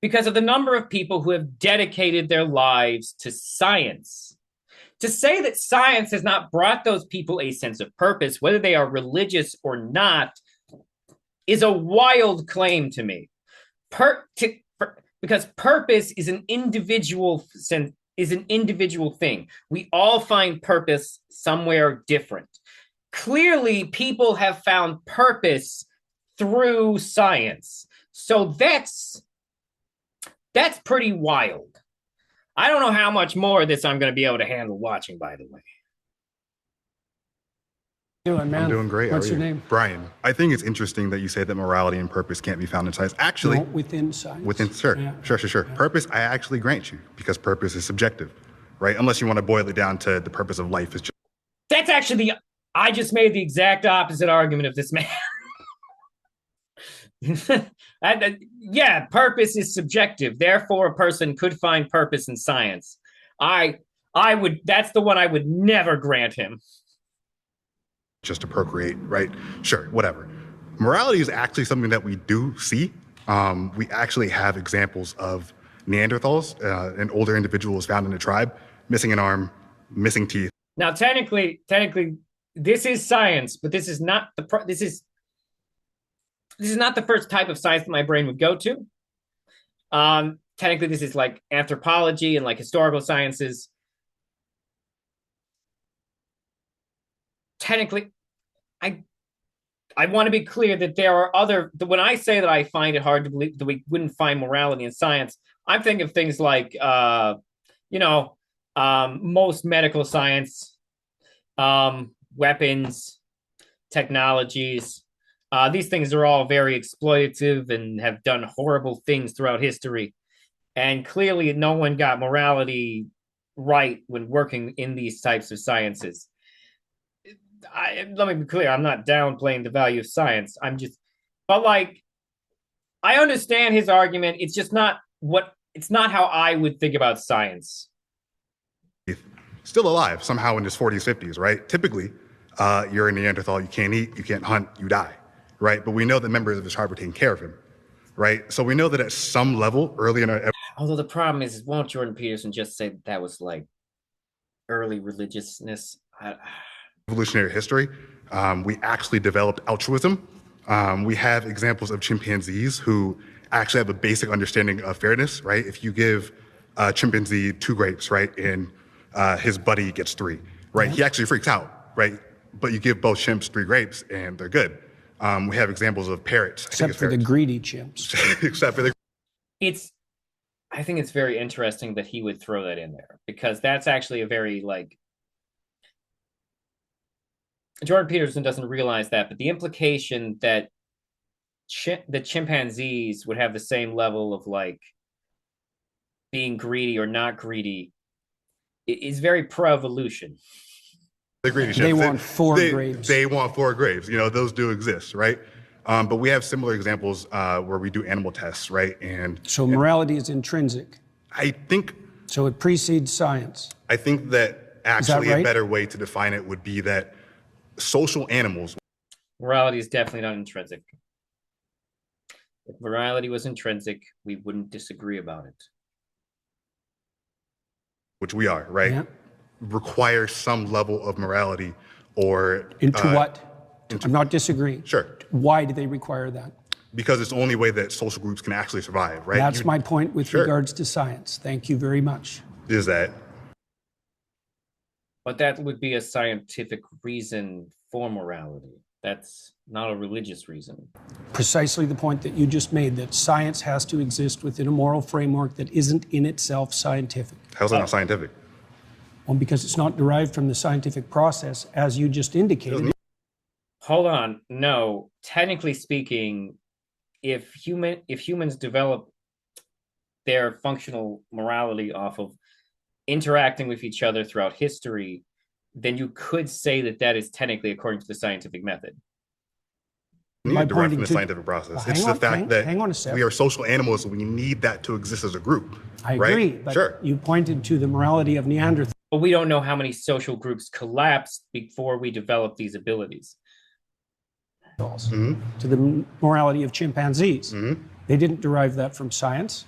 because of the number of people who have dedicated their lives to science. To say that science has not brought those people a sense of purpose, whether they are religious or not, is a wild claim to me. Because purpose is an individual thing. We all find purpose somewhere different. Clearly, people have found purpose through science. So that's pretty wild. I don't know how much more of this I'm going to be able to handle watching, by the way. Doing, man? I'm doing great. What's your name? Brian. I think it's interesting that you say that morality and purpose can't be found in science. Actually, no, within science. Sure. Purpose, I actually grant you, because purpose is subjective, right? Unless you want to boil it down to the purpose of life is just... That's actually I just made the exact opposite argument of this man. Yeah, purpose is subjective. Therefore, a person could find purpose in science. That's the one I would never grant him. Just to procreate, right? Sure, whatever. Morality is actually something that we do see. We actually have examples of Neanderthals, an older individual was found in a tribe, missing an arm, missing teeth. Now, technically, this is science, but this is not this is not the first type of science that my brain would go to. Technically, this is like anthropology and like historical sciences. Technically, I want to be clear that there are other. When I say that I find it hard to believe that we wouldn't find morality in science, I'm thinking of things like, most medical science, weapons, technologies. These things are all very exploitative and have done horrible things throughout history. And clearly, no one got morality right when working in these types of sciences. Let me be clear, I'm not downplaying the value of science. But like, I understand his argument. It's just not it's not how I would think about science. Still alive somehow in his 40s, 50s, right? Typically, you're a Neanderthal, you can't eat, you can't hunt, you die, right? But we know that members of his tribe were taking care of him, right? So we know that at some level, early in our... Although the problem is, won't Jordan Peterson just say that was like early religiousness? Evolutionary history, we actually developed altruism. We have examples of chimpanzees who actually have a basic understanding of fairness, right? If you give a chimpanzee 2 grapes, right, and his buddy gets 3, right? He actually freaks out, right? But you give both chimps 3 grapes and they're good. We have examples of parrots. Except for the greedy chimps. Except for the... I think it's very interesting that he would throw that in there, because that's actually a very, like, Jordan Peterson doesn't realize that, but the implication that the chimpanzees would have the same level of like being greedy or not greedy is very pro-evolution. The greedy chimps. They want 4 grapes. They want 4 grapes. You know, those do exist, right? But we have similar examples where we do animal tests, right? And so morality is intrinsic. I think. So it precedes science. I think that actually a better way to define it would be that social animals. Morality is definitely not intrinsic. If morality was intrinsic, we wouldn't disagree about it. Which we are, right? Yeah. Require some level of morality or... Into what? I'm not disagreeing. Sure. Why do they require that? Because it's the only way that social groups can actually survive, right? That's my point with regards to science. Thank you very much. Is that... But that would be a scientific reason for morality. That's not a religious reason. Precisely the point that you just made, that science has to exist within a moral framework that isn't in itself scientific. How's that not scientific? Well, because it's not derived from the scientific process, as you just indicated. Hold on. No, technically speaking, if humans develop their functional morality off of interacting with each other throughout history, then you could say that that is technically according to the scientific method. We need to derive from the scientific process. It's the fact that we are social animals, and we need that to exist as a group. I agree, but you pointed to the morality of Neanderthals. But we don't know how many social groups collapsed before we developed these abilities. To the morality of chimpanzees. They didn't derive that from science.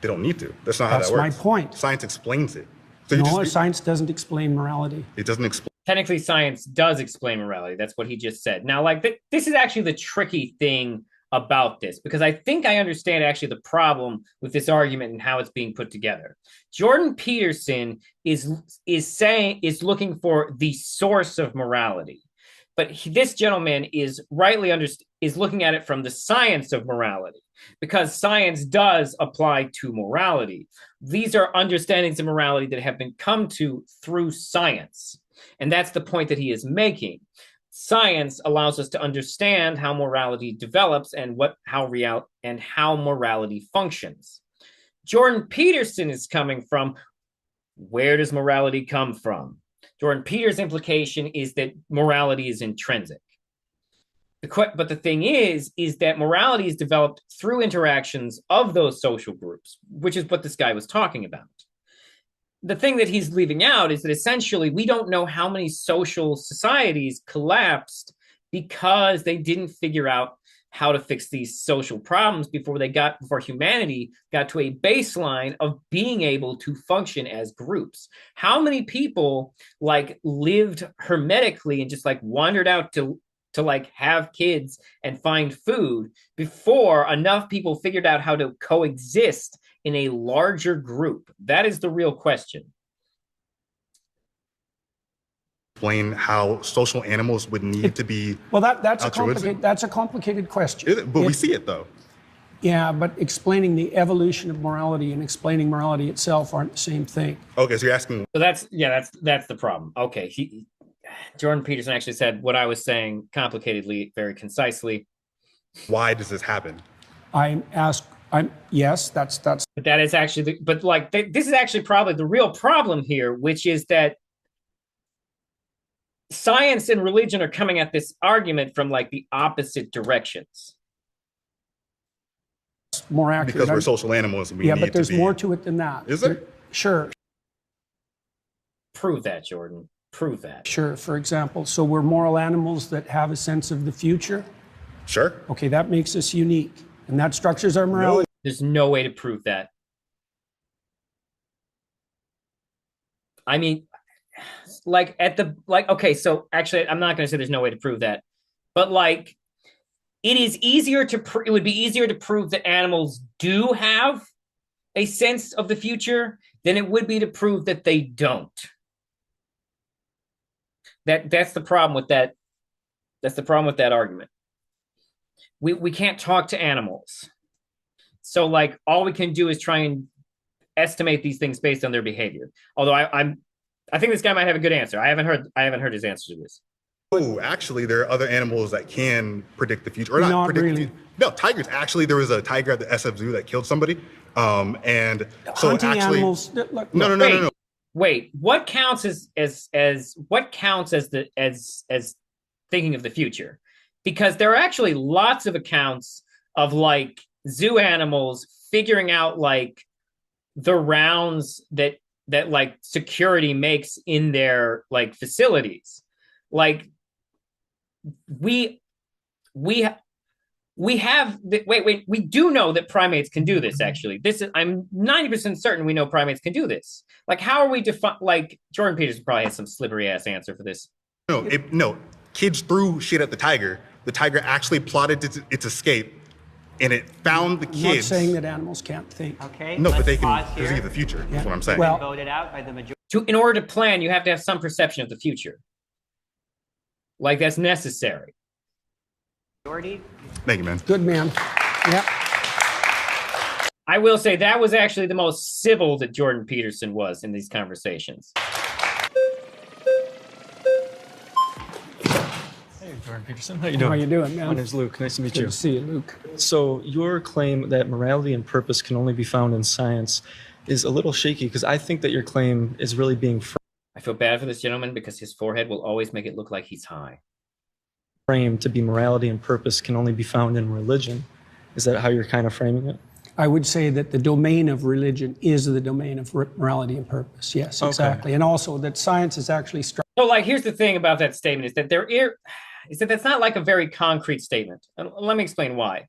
They don't need to. That's not how that works. That's my point. Science explains it. So no, science doesn't explain morality. It doesn't explain. Technically, science does explain morality. That's what he just said. Now, like, this is actually the tricky thing about this, because I think I understand actually the problem with this argument and how it's being put together. Jordan Peterson is looking for the source of morality, but this gentleman is is looking at it from the science of morality, because science does apply to morality. These are understandings of morality that have been come to through science. And that's the point that he is making. Science allows us to understand how morality develops and how morality functions. Jordan Peterson is coming from, where does morality come from? Jordan Peterson's implication is that morality is intrinsic. But the thing is that morality is developed through interactions of those social groups, which is what this guy was talking about. The thing that he's leaving out is that essentially we don't know how many social societies collapsed because they didn't figure out how to fix these social problems before humanity got to a baseline of being able to function as groups. How many people like lived hermetically and just like wandered out to like have kids and find food before enough people figured out how to coexist in a larger group? That is the real question. Explain how social animals would need to be. Well, that's a complicated question. But we see it though. Yeah, but explaining the evolution of morality and explaining morality itself aren't the same thing. Okay, so you're asking. So that's the problem. Okay, Jordan Peterson actually said what I was saying complicatedly, very concisely. Why does this happen? Yes, that's. But that is actually, this is actually probably the real problem here, which is that science and religion are coming at this argument from like the opposite directions. More accurate. Because we're social animals. And but there's more to it than that. Is there? Sure. Prove that, Jordan. Prove that. Sure. For example, so we're moral animals that have a sense of the future. Sure. Okay, that makes us unique. And that structures our morality. There's no way to prove that. I mean, okay, so actually, I'm not going to say there's no way to prove that. But like, it would be easier to prove that animals do have a sense of the future than it would be to prove that they don't. That's the problem with that. That's the problem with that argument. We can't talk to animals. So like all we can do is try and estimate these things based on their behavior. Although I think this guy might have a good answer. I haven't heard his answer to this. Oh, actually, there are other animals that can predict the future, or not predict really. the future. No, tigers. Actually, there was a tiger at the SF Zoo that killed somebody, and so hunting actually, animals. No. Wait, what counts as thinking of the future? Because there are actually lots of accounts of like zoo animals figuring out like the rounds that like security makes in their like facilities. Like we do know that primates can do this. Actually, I'm 90% certain we know primates can do this. Like, how are we like Jordan Peterson probably has some slippery ass answer for this. No, kids threw shit at the tiger. The tiger actually plotted its escape, and it found the kids. I'm not saying that animals can't think. Okay. No, but they can perceive the future. That's what I'm saying. Well, voted out by the majority. In order to plan, you have to have some perception of the future. Like that's necessary. Thank you, man. Good man. Yeah. I will say that was actually the most civil that Jordan Peterson was in these conversations. Hey, Jordan Peterson. How you doing? How you doing, man? My name's Luke. Nice to meet you. Good to see you, Luke. So your claim that morality and purpose can only be found in science is a little shaky because I think that your claim is really being I feel bad for this gentleman because his forehead will always make it look like he's high. framed to be morality and purpose can only be found in religion. Is that how you're kind of framing it? I would say that the domain of religion is the domain of morality and purpose. Yes, exactly. Okay. And also that science is actually So like, here's the thing about that statement is that that's not like a very concrete statement. And let me explain why.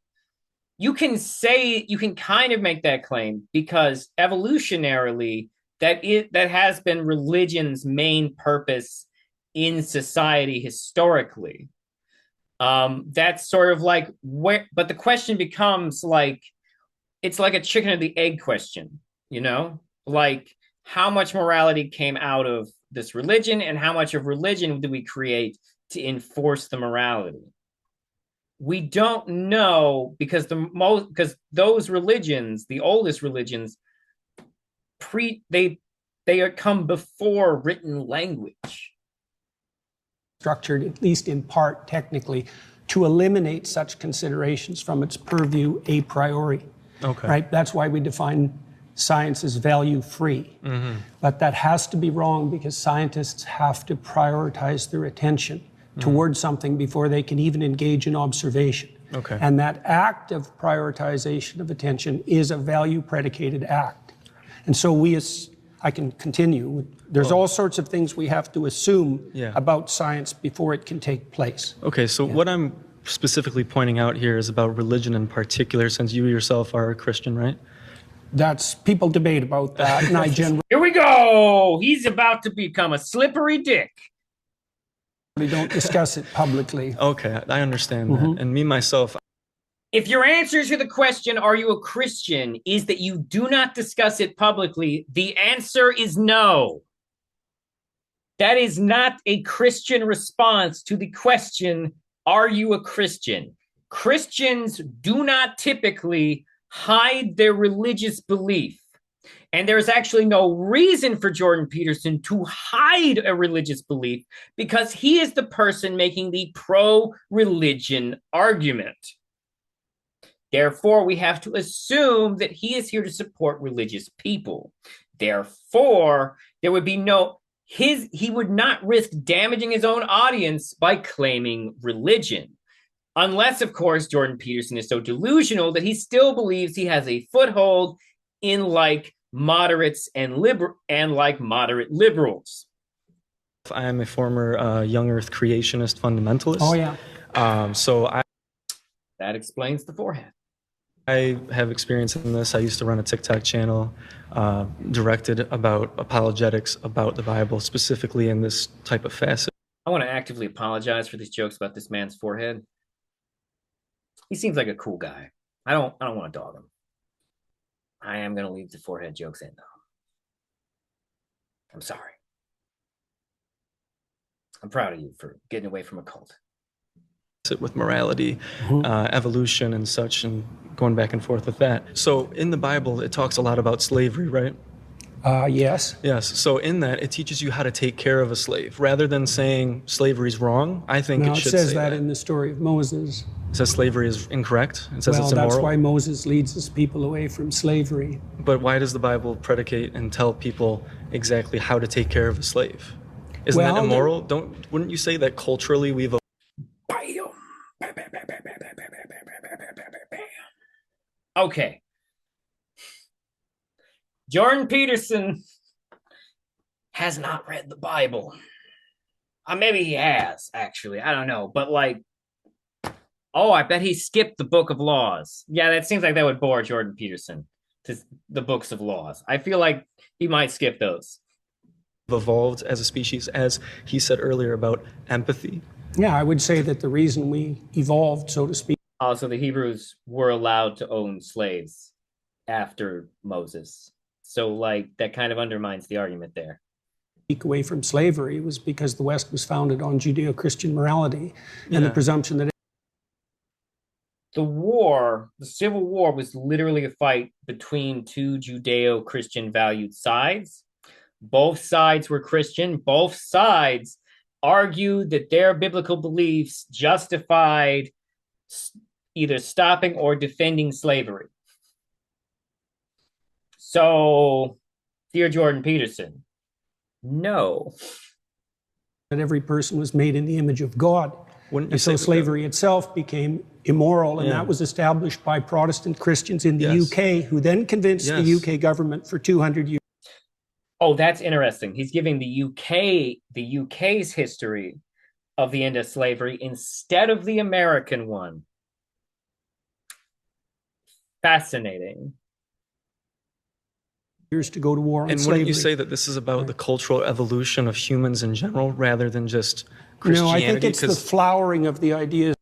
You can kind of make that claim because evolutionarily that has been religion's main purpose in society historically. That's sort of like where, but the question becomes like, it's like a chicken or the egg question, you know, like how much morality came out of this religion and how much of religion do we create to enforce the morality? We don't know because those religions, the oldest religions, they come before written language. Structured, at least in part technically, to eliminate such considerations from its purview a priori. Okay. Right? That's why we define science as value-free. Mm-hmm. But that has to be wrong because scientists have to prioritize their attention towards something before they can even engage in observation. Okay. And that act of prioritization of attention is a value-predicated act. And so I can continue. There's all sorts of things we have to assume about science before it can take place. Okay, so what I'm specifically pointing out here is about religion in particular, since you yourself are a Christian, right? That's, people debate about that, and I generally Here we go. He's about to become a slippery dick. don't discuss it publicly. Okay, I understand that. And me, myself, If your answer to the question, are you a Christian, is that you do not discuss it publicly, the answer is no. That is not a Christian response to the question, are you a Christian? Christians do not typically hide their religious belief. And there is actually no reason for Jordan Peterson to hide a religious belief because he is the person making the pro-religion argument. Therefore, we have to assume that he is here to support religious people. Therefore, there would be he would not risk damaging his own audience by claiming religion. Unless, of course, Jordan Peterson is so delusional that he still believes he has a foothold in like moderates and moderate liberals. I am a former young earth creationist fundamentalist. Oh, yeah. That explains the forehead. I have experience in this. I used to run a TikTok channel directed about apologetics about the Bible, specifically in this type of facet. I want to actively apologize for these jokes about this man's forehead. He seems like a cool guy. I don't want to dog him. I am going to leave the forehead jokes in, though. I'm sorry. I'm proud of you for getting away from a cult. With morality, evolution and such, and going back and forth with that. So in the Bible, it talks a lot about slavery, right? Yes. Yes. So in that, it teaches you how to take care of a slave. Rather than saying slavery is wrong, I think it should say that. It says that in the story of Moses. It says slavery is incorrect. It says it's immoral. That's why Moses leads his people away from slavery. But why does the Bible predicate and tell people exactly how to take care of a slave? Isn't that immoral? Wouldn't you say that culturally we've... Okay. Jordan Peterson has not read the Bible. Maybe he has, actually. I don't know. But I bet he skipped the Book of Laws. Yeah, that seems like that would bore Jordan Peterson, the books of laws. I feel like he might skip those. Evolved as a species, as he said earlier about empathy. Yeah, I would say that the reason we evolved, so to speak. Also, the Hebrews were allowed to own slaves after Moses. So, that kind of undermines the argument there. Away from slavery was because the West was founded on Judeo-Christian morality and the presumption that the Civil War was literally a fight between two Judeo-Christian valued sides. Both sides were Christian. Both sides argued that their biblical beliefs justified either stopping or defending slavery. So, dear Jordan Peterson, no. That every person was made in the image of God. And so slavery itself became immoral, and that was established by Protestant Christians in the UK, who then convinced the UK government for 200 years. Oh, that's interesting. He's giving the UK's history of the end of slavery instead of the American one. Fascinating. Years to go to war on slavery. And wouldn't you say that this is about the cultural evolution of humans in general, rather than just Christianity? No, I think it's the flowering of the ideas.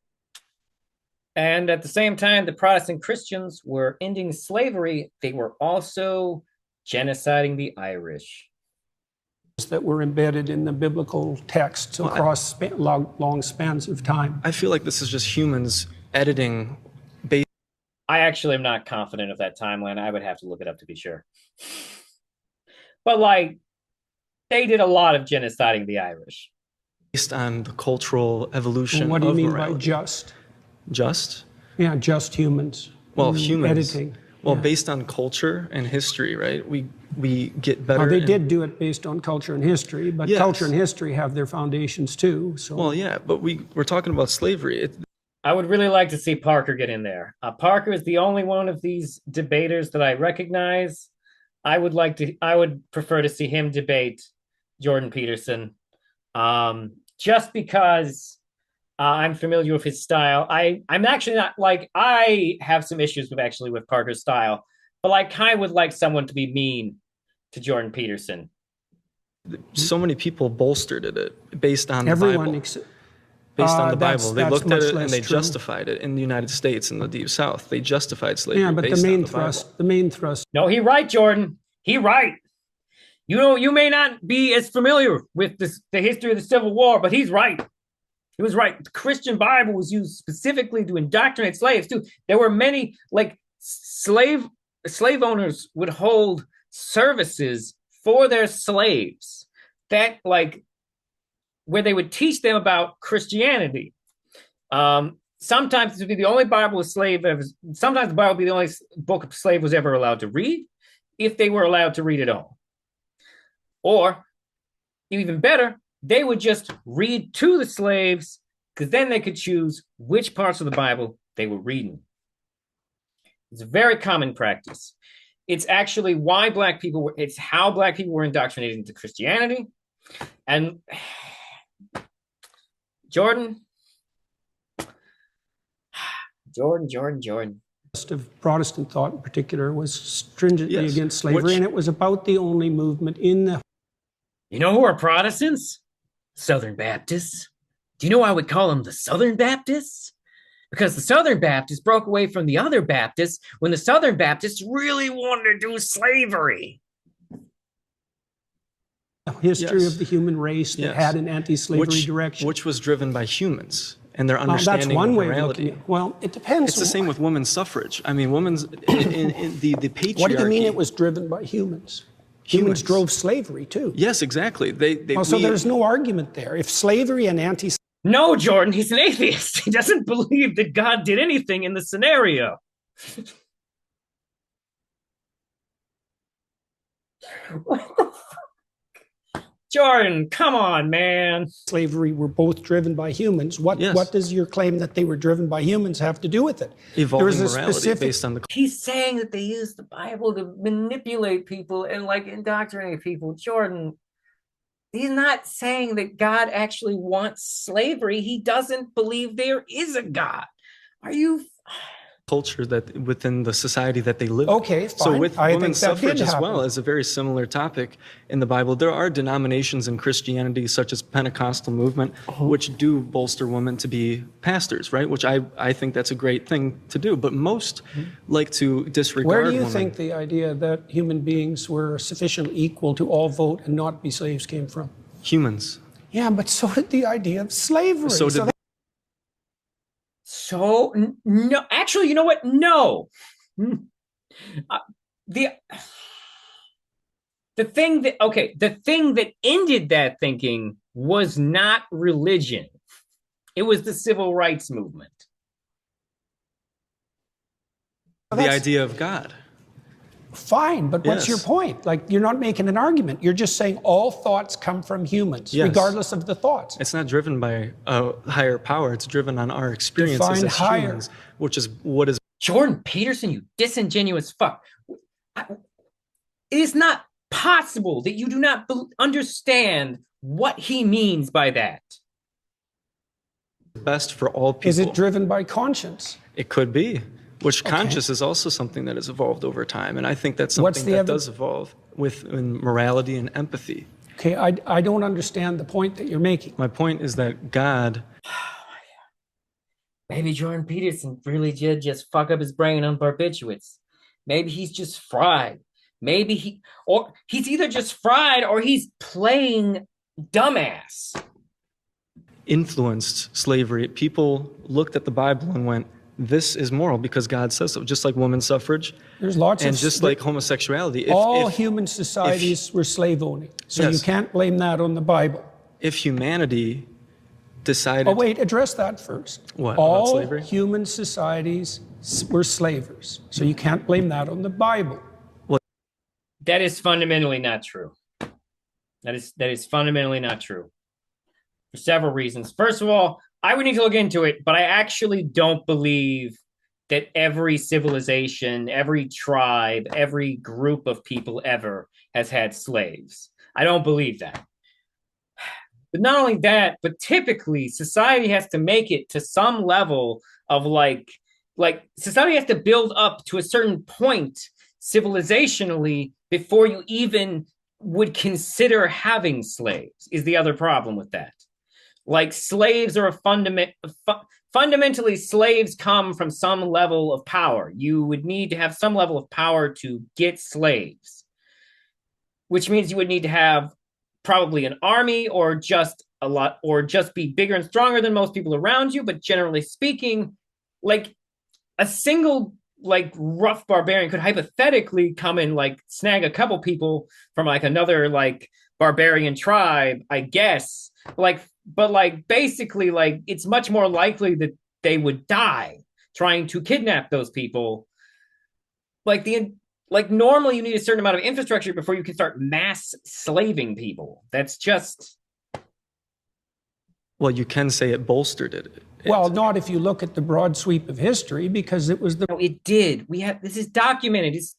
And at the same time, the Protestant Christians were ending slavery. They were also genociding the Irish. That were embedded in the biblical texts across long spans of time. I feel like this is just humans editing. I actually am not confident of that timeline. I would have to look it up to be sure. But they did a lot of genociding the Irish. Based on the cultural evolution of morality. What do you mean morality. by just? Just? Yeah, just humans. Well, humans. Editing. Well, based on culture and history, right? We get better. They did do it based on culture and history, but culture and history have their foundations too. So. Well, yeah, but we're talking about slavery. I would really like to see Parker get in there. Parker is the only one of these debaters that I recognize. I would prefer to see him debate Jordan Peterson, just because I'm familiar with his style. I'm actually not like I have some issues with Parker's style, but I kind of would like someone to be mean to Jordan Peterson. So many people bolstered it based on the Bible. Based on the Bible. They looked at it and they justified it in the United States and the Deep South. They justified slavery. Yeah, but based the main thrust. No, he right, Jordan. He right. You know, you may not be as familiar with the history of the Civil War, but he's right. He was right. The Christian Bible was used specifically to indoctrinate slaves too. There were many like slave owners would hold services for their slaves that like where they would teach them about Christianity. Sometimes it would be the only Bible a slave ever. Sometimes the Bible would be the only book a slave was ever allowed to read, if they were allowed to read at all. Or even better, they would just read to the slaves because then they could choose which parts of the Bible they were reading. It's a very common practice. It's actually why it's how Black people were indoctrinated into Christianity. And Jordan. Of Protestant thought in particular was stringently against slavery, and it was about the only movement in the... You know who are Protestants? Southern Baptists. Do you know why we call them the Southern Baptists? Because the Southern Baptists broke away from the other Baptists when the Southern Baptists really wanted to do slavery. History of the human race that had an anti-slavery direction. Which was driven by humans and their understanding that's one of way morality. Of looking at it. Well, it depends. It's the same with women's suffrage. I mean, women's in the patriarchy. What do you mean it was driven by humans? Humans drove slavery too. Yes, exactly. So there's no argument there. If slavery and No, Jordan, he's an atheist. He doesn't believe that God did anything in the scenario. Jordan, come on, man. Slavery were both driven by humans. What does your claim that they were driven by humans have to do with it? Evolving morality based on the... He's saying that they used the Bible to manipulate people and like indoctrinate people. Jordan, he's not saying that God actually wants slavery. He doesn't believe there is a God. Are you... culture that within the society that they live in. Okay, fine. So with women's suffrage as well as a very similar topic in the Bible, there are denominations in Christianity such as Pentecostal movement, which do bolster women to be pastors, right? Which I think that's a great thing to do, but most like to disregard women. Where do you women. think the idea that human beings were sufficiently equal to all vote and not be slaves came from? Humans. Yeah, but so did the idea of slavery. So no, actually, you know what? No. The thing that ended that thinking was not religion. It was the civil rights movement. The idea of God. Fine, but what's your point? Like, you're not making an argument. You're just saying all thoughts come from humans, regardless of the thoughts. It's not driven by a higher power. It's driven on our experiences as humans, which is what is... Jordan Peterson, you disingenuous fuck. It is not possible that you do not understand what he means by that. Best for all people. Is it driven by conscience? It could be. Which conscious is also something that has evolved over time. And I think that's something that does evolve in morality and empathy. Okay, I don't understand the point that you're making. My point is that God... Maybe Jordan Peterson really did just fuck up his brain on barbiturates. Maybe he's just fried. Maybe he's either just fried or he's playing dumbass. Influenced slavery. People looked at the Bible and went, this is moral because God says so, just like women's suffrage. There's lots and just like homosexuality. All human societies were slave owning. So you can't blame that on the Bible. If humanity decided... Oh, wait, address that first. What, all about slavery? Human societies were slavers. So you can't blame that on the Bible. That is fundamentally not true. That is fundamentally not true. For several reasons. First of all, I would need to look into it, but I actually don't believe that every civilization, every tribe, every group of people ever has had slaves. I don't believe that. But not only that, but typically society has to make it to some level of like society has to build up to a certain point civilizationally before you even would consider having slaves, is the other problem with that. Like slaves are fundamentally slaves come from some level of power. You would need to have some level of power to get slaves, which means you would need to have probably an army or just be bigger and stronger than most people around you. But generally speaking, like a single like rough barbarian could hypothetically come and like snag a couple people from like another like barbarian tribe, I guess. But basically like it's much more likely that they would die trying to kidnap those people. Normally you need a certain amount of infrastructure before you can start mass slaving people. That's just... Well, you can say it bolstered it. Well, not if you look at the broad sweep of history, because it was the... No, it did. This is documented. It's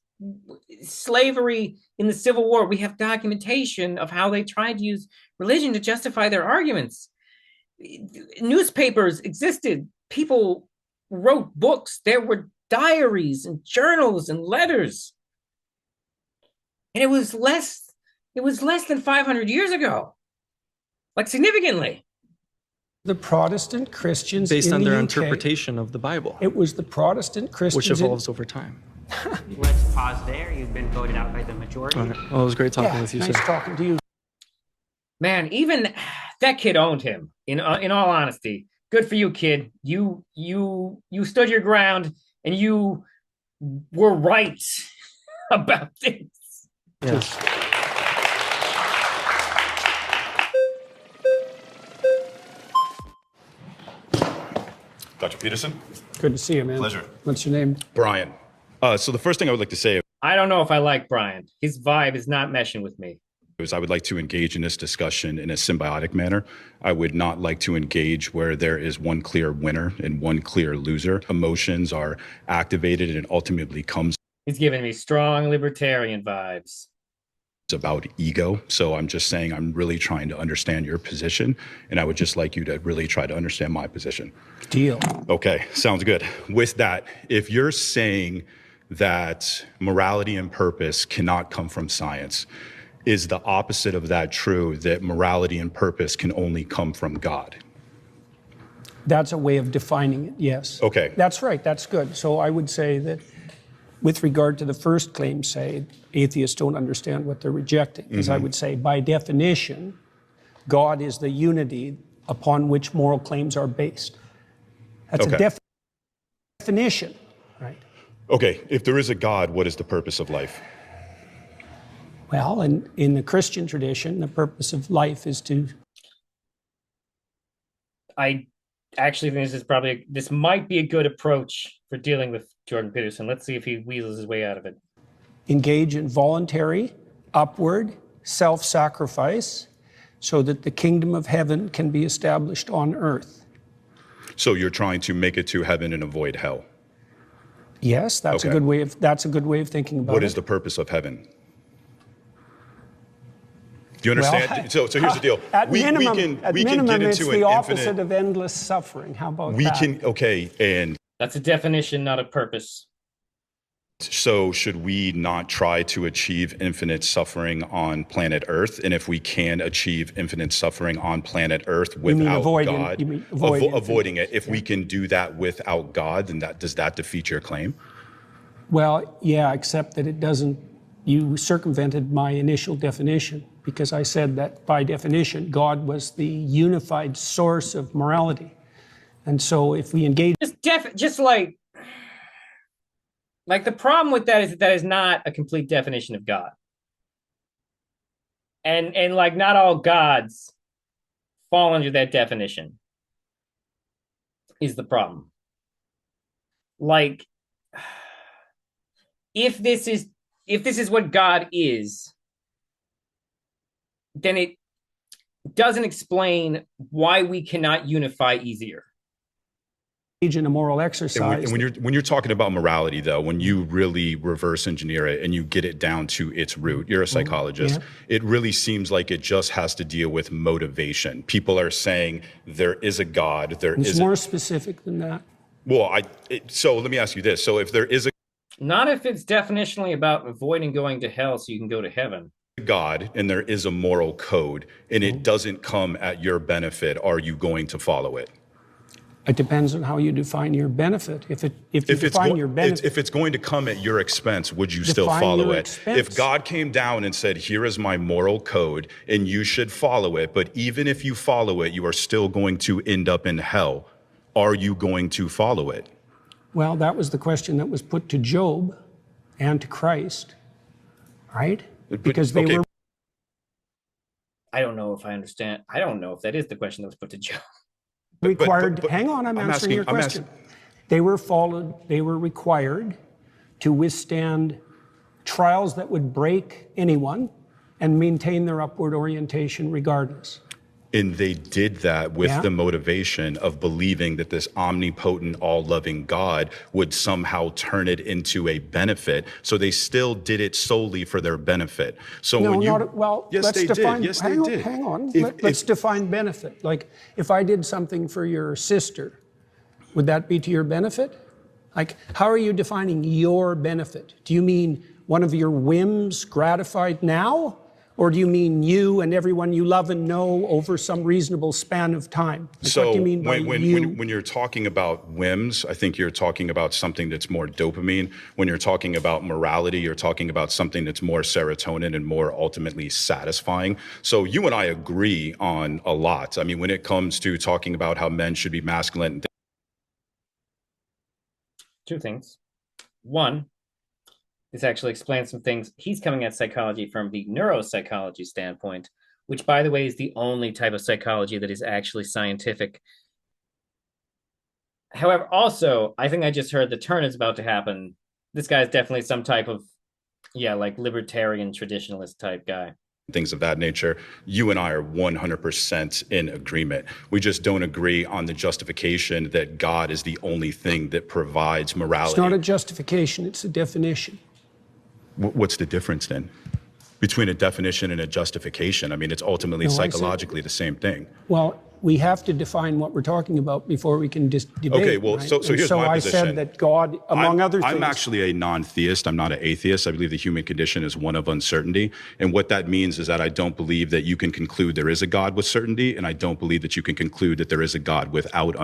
slavery in the Civil War. We have documentation of how they tried to use religion to justify their arguments. Newspapers existed. People wrote books. There were diaries and journals and letters. And it was less than 500 years ago. Like significantly. The Protestant Christians based on their UK, interpretation of the Bible. It was the Protestant Christians, which evolves over time. Let's pause there. You've been voted out by the majority. Okay. Well, it was great talking with you, nice sir. talking to you. Man, even that kid owned him. In all honesty, good for you, kid. You stood your ground and you were right about things. Yes. Dr. Peterson? Good to see you, man. Pleasure. What's your name? Brian. So the first thing I would like to say I don't know if I like Brian. His vibe is not meshing with me. is I would like to engage in this discussion in a symbiotic manner. I would not like to engage where there is one clear winner and one clear loser. Emotions are activated and it ultimately comes. He's giving me strong libertarian vibes. About ego. So I'm just saying I'm really trying to understand your position, and I would just like you to really try to understand my position. Deal. Okay, sounds good. With that, if you're saying that morality and purpose cannot come from science, is the opposite of that true, that morality and purpose can only come from God? That's a way of defining it, yes. Okay. That's right, that's good. So I would say that with regard to the first claim, say, atheists don't understand what they're rejecting, because I would say, by definition, God is the unity upon which moral claims are based. That's a definition, right? Okay, if there is a God, what is the purpose of life? Well, in the Christian tradition, the purpose of life is to... I actually think this might be a good approach for dealing with Jordan Peterson. Let's see if he weasels his way out of it. Engage in voluntary, upward, self-sacrifice so that the kingdom of heaven can be established on earth. So you're trying to make it to heaven and avoid hell? Yes, that's a good way of thinking about it. What is the purpose of heaven? Do you understand? Well, so here's the deal. At minimum, we can get it's into the an opposite infinite... of endless suffering. How about that? And... That's a definition, not a purpose. So should we not try to achieve infinite suffering on planet Earth? And if we can achieve infinite suffering on planet Earth without God, avoiding it, if we can do that without God, then does that defeat your claim? Well, yeah, except that it doesn't. You circumvented my initial definition, because I said that by definition, God was the unified source of morality. And so if we engage... Like the problem with that is that is not a complete definition of God. And like not all gods fall under that definition is the problem. Like if this is what God is, then it doesn't explain why we cannot unify easier. in a moral exercise. And when you're talking about morality, though, when you really reverse engineer it and you get it down to its root, you're a psychologist. Yeah. It really seems like it just has to deal with motivation. People are saying there is a God. It's more specific than that. Well, so let me ask you this: so if there is a not if it's definitionally about avoiding going to hell so you can go to heaven. God and there is a moral code and it doesn't come at your benefit, are you going to follow it? It depends on how you define your benefit. If it's going to come at your expense, would you still follow it? If God came down and said, here is my moral code and you should follow it, but even if you follow it, you are still going to end up in hell, are you going to follow it? Well, that was the question that was put to Job and to Christ, right? Because they were. I don't know if I understand. I don't know if that is the question that was put to Job. Hang on, I'm answering your question. They were required to withstand trials that would break anyone and maintain their upward orientation regardless. And they did that with the motivation of believing that this omnipotent, all-loving God would somehow turn it into a benefit. So they still did it solely for their benefit. So let's define benefit. Like, if I did something for your sister, would that be to your benefit? Like, how are you defining your benefit? Do you mean one of your whims gratified now? Or do you mean you and everyone you love and know over some reasonable span of time? Like, so what do you mean by when you're talking about whims, I think you're talking about something that's more dopamine. When you're talking about morality, you're talking about something that's more serotonin and more ultimately satisfying. So you and I agree on a lot. I mean, when it comes to talking about how men should be masculine. Two things. One, this actually explains some things. He's coming at psychology from the neuropsychology standpoint, which, by the way, is the only type of psychology that is actually scientific. However, also, I think I just heard the turn is about to happen. This guy's definitely some type of, like libertarian traditionalist type guy. Things of that nature. You and I are 100% in agreement. We just don't agree on the justification that God is the only thing that provides morality. It's not a justification, it's a definition. What's the difference then between a definition and a justification? I mean, it's ultimately psychologically the same thing. Well, we have to define what we're talking about before we can debate. Okay, well, right? so here's my position. So I said that God, among other things. I'm actually a non-theist. I'm not an atheist. I believe the human condition is one of uncertainty. And what that means is that I don't believe that you can conclude there is a God with certainty, and I don't believe that you can conclude that there is a God without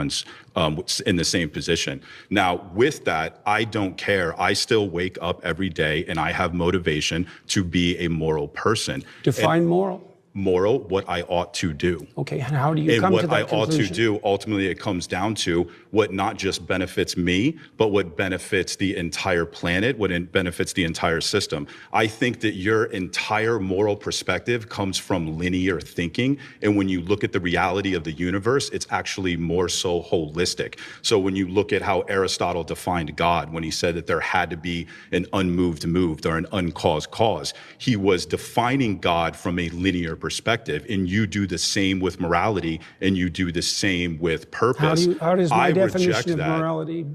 in the same position. Now, with that, I don't care. I still wake up every day, and I have motivation to be a moral person. Define moral. Moral, what I ought to do. Okay, and how do you come to that conclusion? And what I ought to do, ultimately, it comes down to what not just benefits me, but what benefits the entire planet, what benefits the entire system. I think that your entire moral perspective comes from linear thinking, and when you look at the reality of the universe, it's actually more so holistic. So when you look at how Aristotle defined God, when he said that there had to be an unmoved moved or an uncaused cause, he was defining God from a linear perspective, and you do the same with morality, and you do the same with purpose. How does my definition of morality?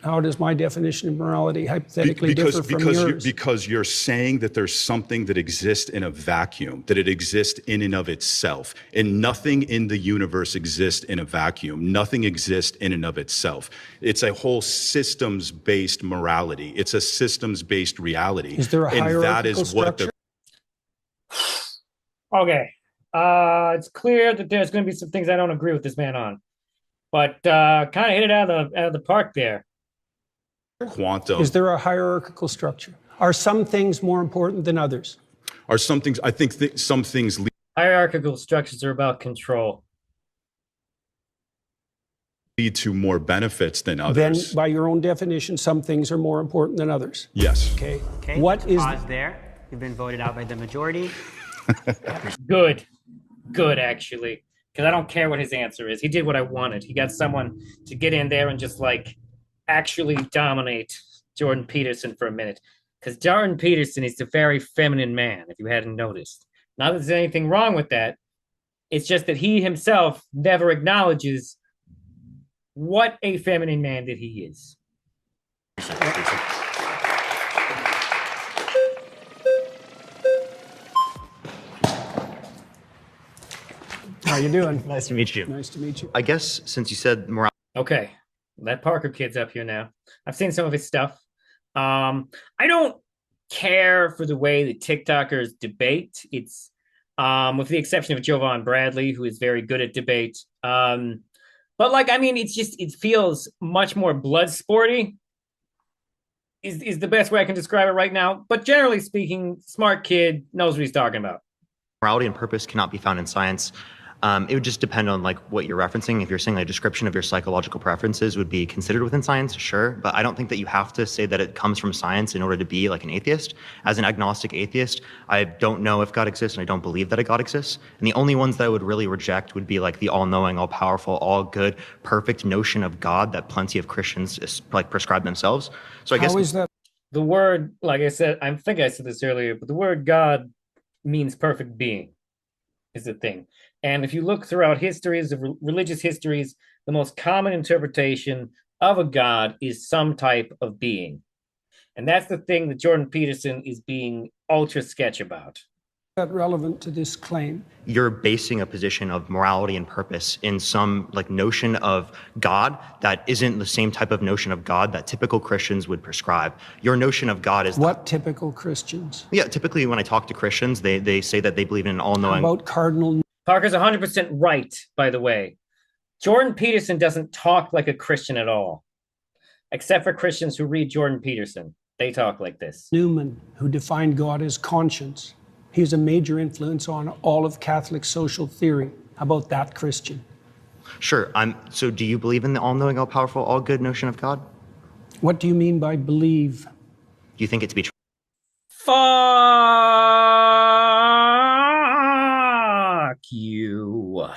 How does my definition of morality hypothetically differ from yours? Because you're saying that there's something that exists in a vacuum, that it exists in and of itself, and nothing in the universe exists in a vacuum. Nothing exists in and of itself. It's a whole systems-based morality. It's a systems-based reality. Is there a hierarchical structure? Okay, it's clear that there's going to be some things I don't agree with this man on, but kind of hit it out of the park there. Quantum. Is there a hierarchical structure? Are some things more important than others? Are some things? I think some things. Hierarchical structures are about control. Lead to more benefits than others. Then, by your own definition, some things are more important than others. Yes. Okay. What is pause there? You've been voted out by the majority. Good, actually, because I don't care what his answer is. He did what I wanted. He got someone to get in there and just like actually dominate Jordan Peterson for a minute, because Jordan Peterson is a very feminine man, if you hadn't noticed. Not that there's anything wrong with that. It's just that he himself never acknowledges what a feminine man that he is. How you doing? Nice to meet you. Nice to meet you. I guess since you said morality. Okay, that Parker kid's up here now. I've seen some of his stuff. I don't care for the way the TikTokers debate. It's with the exception of Jovan Bradley, who is very good at debate. But like, I mean, it feels much more blood sporty. Is the best way I can describe it right now. But generally speaking, smart kid, knows what he's talking about. Morality and purpose cannot be found in science. It would just depend on like what you're referencing. If you're saying a description of your psychological preferences would be considered within science, sure. But I don't think that you have to say that it comes from science in order to be like an atheist. As an agnostic atheist, I don't know if God exists and I don't believe that a God exists. And the only ones that I would really reject would be like the all-knowing, all-powerful, all-good, perfect notion of God that plenty of Christians like prescribe themselves. So I guess how is that? The word, like I said, I think I said this earlier, but the word God means perfect being is the thing. And if you look throughout histories of religious histories, the most common interpretation of a God is some type of being. And that's the thing that Jordan Peterson is being ultra sketch about. That relevant to this claim? You're basing a position of morality and purpose in some like notion of God that isn't the same type of notion of God that typical Christians would prescribe. Your notion of God is what typical Christians? Yeah, typically when I talk to Christians, they say that they believe in an all-knowing. How about cardinal? Parker's 100% right, by the way. Jordan Peterson doesn't talk like a Christian at all, except for Christians who read Jordan Peterson. They talk like this. Newman, who defined God as conscience. He's a major influence on all of Catholic social theory. How about that, Christian? Sure. So do you believe in the all-knowing, all-powerful, all-good notion of God? What do you mean by believe? Do you think it to be true? Fuck you.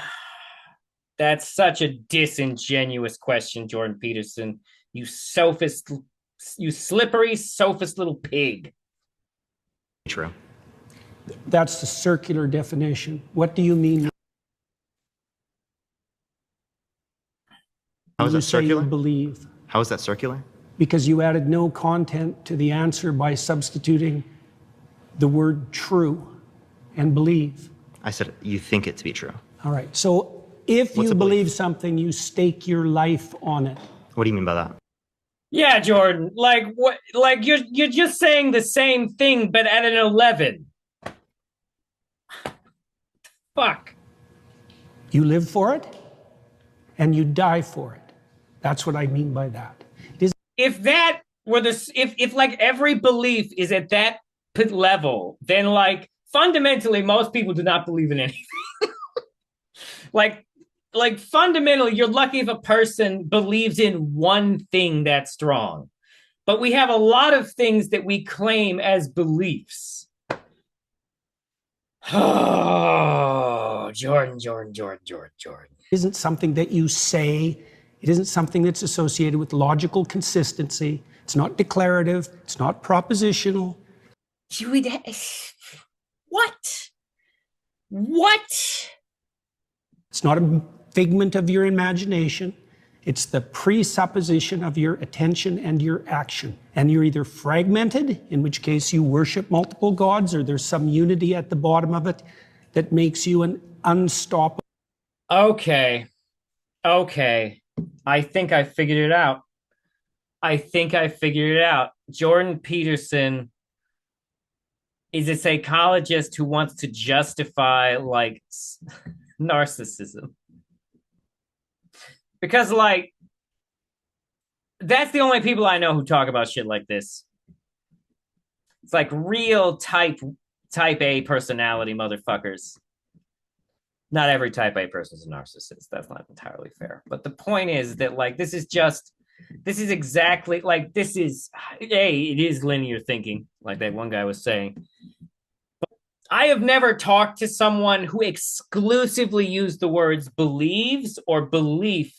That's such a disingenuous question, Jordan Peterson. You sophist, you slippery sophist little pig. True. That's the circular definition. What do you mean? How is that circular? You believe. How is that circular? Because you added no content to the answer by substituting the word true and believe. I said you think it to be true. All right. So if you believe something, you stake your life on it. What do you mean by that? Yeah, Jordan. Like what? Like you're just saying the same thing, but at an 11. Fuck. You live for it, and you die for it. That's what I mean by that. If that were if like every belief is at that level, then like fundamentally most people do not believe in anything. like fundamentally, you're lucky if a person believes in one thing that's strong. But we have a lot of things that we claim as beliefs. Oh, Jordan. It isn't something that you say. It isn't something that's associated with logical consistency. It's not declarative. It's not propositional. What? It's not a figment of your imagination. It's the presupposition of your attention and your action. And you're either fragmented, in which case you worship multiple gods, or there's some unity at the bottom of it that makes you an unstoppable. Okay. I think I figured it out. Jordan Peterson is a psychologist who wants to justify like narcissism. Because like that's the only people I know who talk about shit like this. It's like real type A personality motherfuckers. Not every type A person is a narcissist. That's not entirely fair. But the point is that like this is exactly like it is linear thinking, like that one guy was saying. But I have never talked to someone who exclusively used the words believes or belief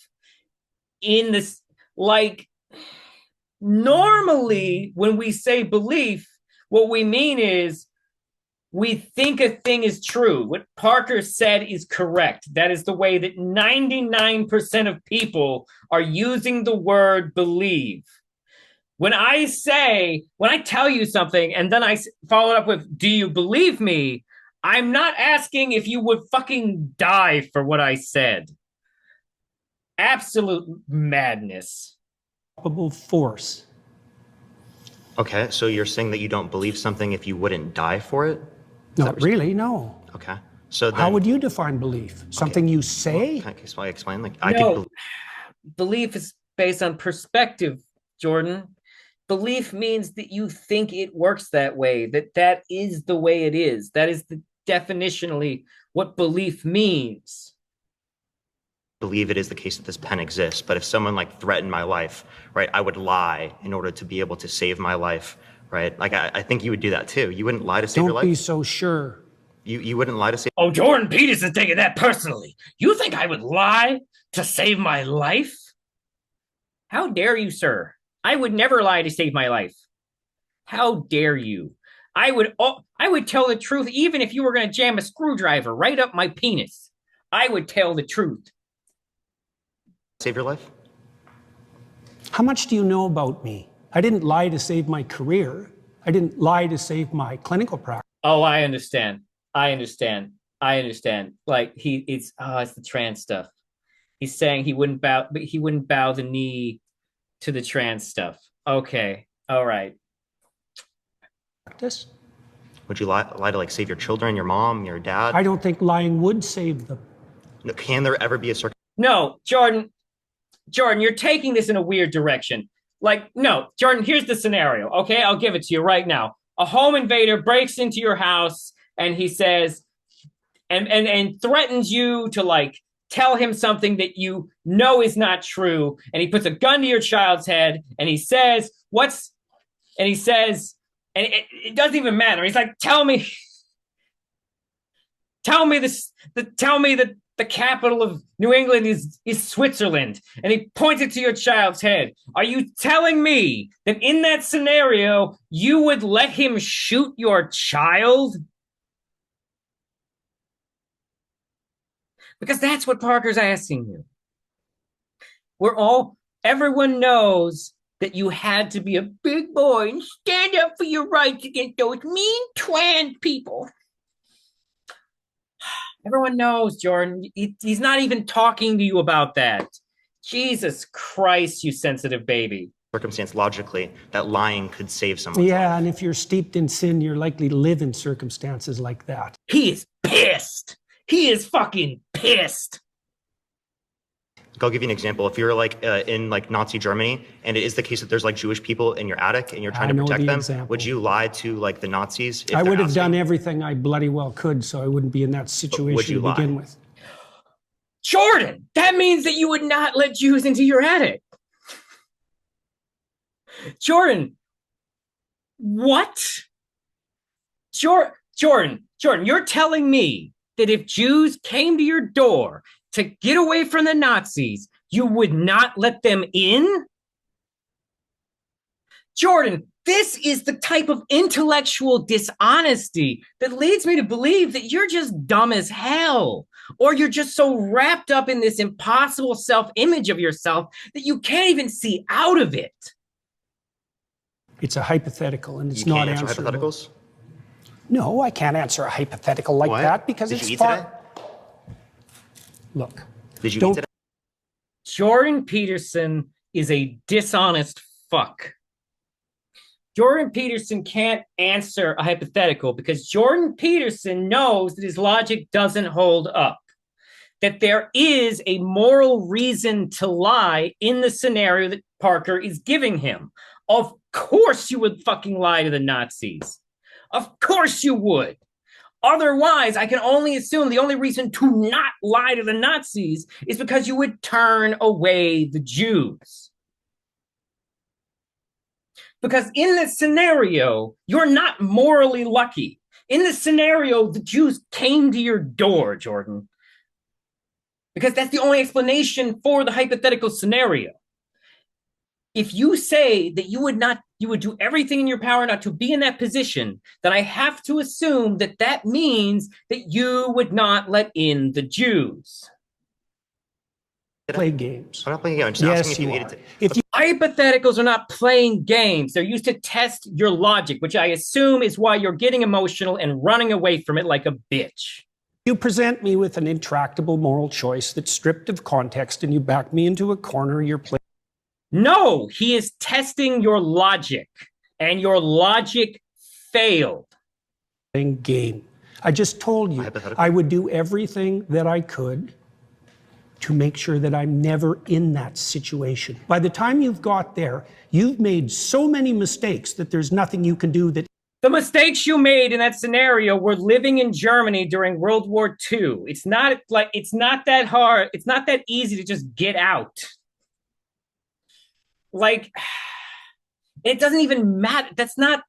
in this. Like normally when we say belief, what we mean is We think a thing is true. What Parker said is correct. That is the way that 99% of people are using the word believe. When I tell you something and then I follow it up with, do you believe me? I'm not asking if you would fucking die for what I said. Absolute madness. Force. Okay, so you're saying that you don't believe something if you wouldn't die for it? Not really, no. Okay. So then, how would you define belief? Something you say? Well, can I explain? Like, belief is based on perspective, Jordan. Belief means that you think it works that way, that is the way it is. That is definitionally what belief means. Believe it is the case that this pen exists, but if someone like threatened my life, right, I would lie in order to be able to save my life, right? Like, I think you would do that too. You wouldn't lie to save your life. Don't be so sure. You wouldn't lie to save. Oh, Jordan Peterson's taking that personally. You think I would lie to save my life? How dare you, sir? I would never lie to save my life. How dare you? I would tell the truth even if you were going to jam a screwdriver right up my penis. I would tell the truth. Save your life? How much do you know about me? I didn't lie to save my career. I didn't lie to save my clinical practice. Oh, I understand. Like it's the trans stuff. He's saying he wouldn't bow the knee to the trans stuff. Okay. All right. Practice? Would you lie to like save your children, your mom, your dad? I don't think lying would save them. No, can there ever be a No, Jordan, you're taking this in a weird direction. Like, no, Jordan, here's the scenario, okay? I'll give it to you right now. A home invader breaks into your house and he says, and threatens you to like tell him something that you know is not true. And he puts a gun to your child's head and he says, and it doesn't even matter. He's like, tell me that the capital of New England is Switzerland. And he pointed to your child's head. Are you telling me that in that scenario, you would let him shoot your child? Because that's what Parker's asking you. Everyone knows that you had to be a big boy and stand up for your rights against those mean trans people. Everyone knows, Jordan. He's not even talking to you about that. Jesus Christ, you sensitive baby. Circumstance logically that lying could save someone. Yeah, and if you're steeped in sin, you're likely to live in circumstances like that. He is pissed. He is fucking pissed. I'll give you an example. If you're like in like Nazi Germany, and it is the case that there's like Jewish people in your attic, and you're trying to protect them, example. Would you lie to like the Nazis? I would have done everything I bloody well could, so I wouldn't be in that situation to begin with. Jordan, that means that you would not let Jews into your attic. Jordan, what? Jordan, you're telling me that if Jews came to your door to get away from the Nazis, you would not let them in? Jordan, this is the type of intellectual dishonesty that leads me to believe that you're just dumb as hell, or you're just so wrapped up in this impossible self-image of yourself that you can't even see out of it. It's a hypothetical, and it's not answerable. You can't answer hypotheticals? No, I can't answer a hypothetical like that because it's far. Look. Did you eat today? Jordan Peterson is a dishonest fuck. Jordan Peterson can't answer a hypothetical because Jordan Peterson knows that his logic doesn't hold up. That there is a moral reason to lie in the scenario that Parker is giving him. Of course you would fucking lie to the Nazis. Of course you would. Otherwise, I can only assume the only reason to not lie to the Nazis is because you would turn away the Jews. Because in this scenario, you're not morally lucky. In this scenario, the Jews came to your door, Jordan. Because that's the only explanation for the hypothetical scenario. If you say that you would do everything in your power not to be in that position, then I have to assume that that means that you would not let in the Jews. Play games. I'm not playing games. I'm just asking if you hypotheticals are not playing games. They're used to test your logic, which I assume is why you're getting emotional and running away from it like a bitch. You present me with an intractable moral choice that's stripped of context and you back me into a corner. You're playing. No, he is testing your logic, and your logic failed. Game. I just told you I would do everything that I could to make sure that I'm never in that situation. By the time you've got there, you've made so many mistakes that there's nothing you can do that. The mistakes you made in that scenario were living in Germany during World War II. It's not that hard. It's not that easy to just get out. Like, it doesn't even matter. That's not,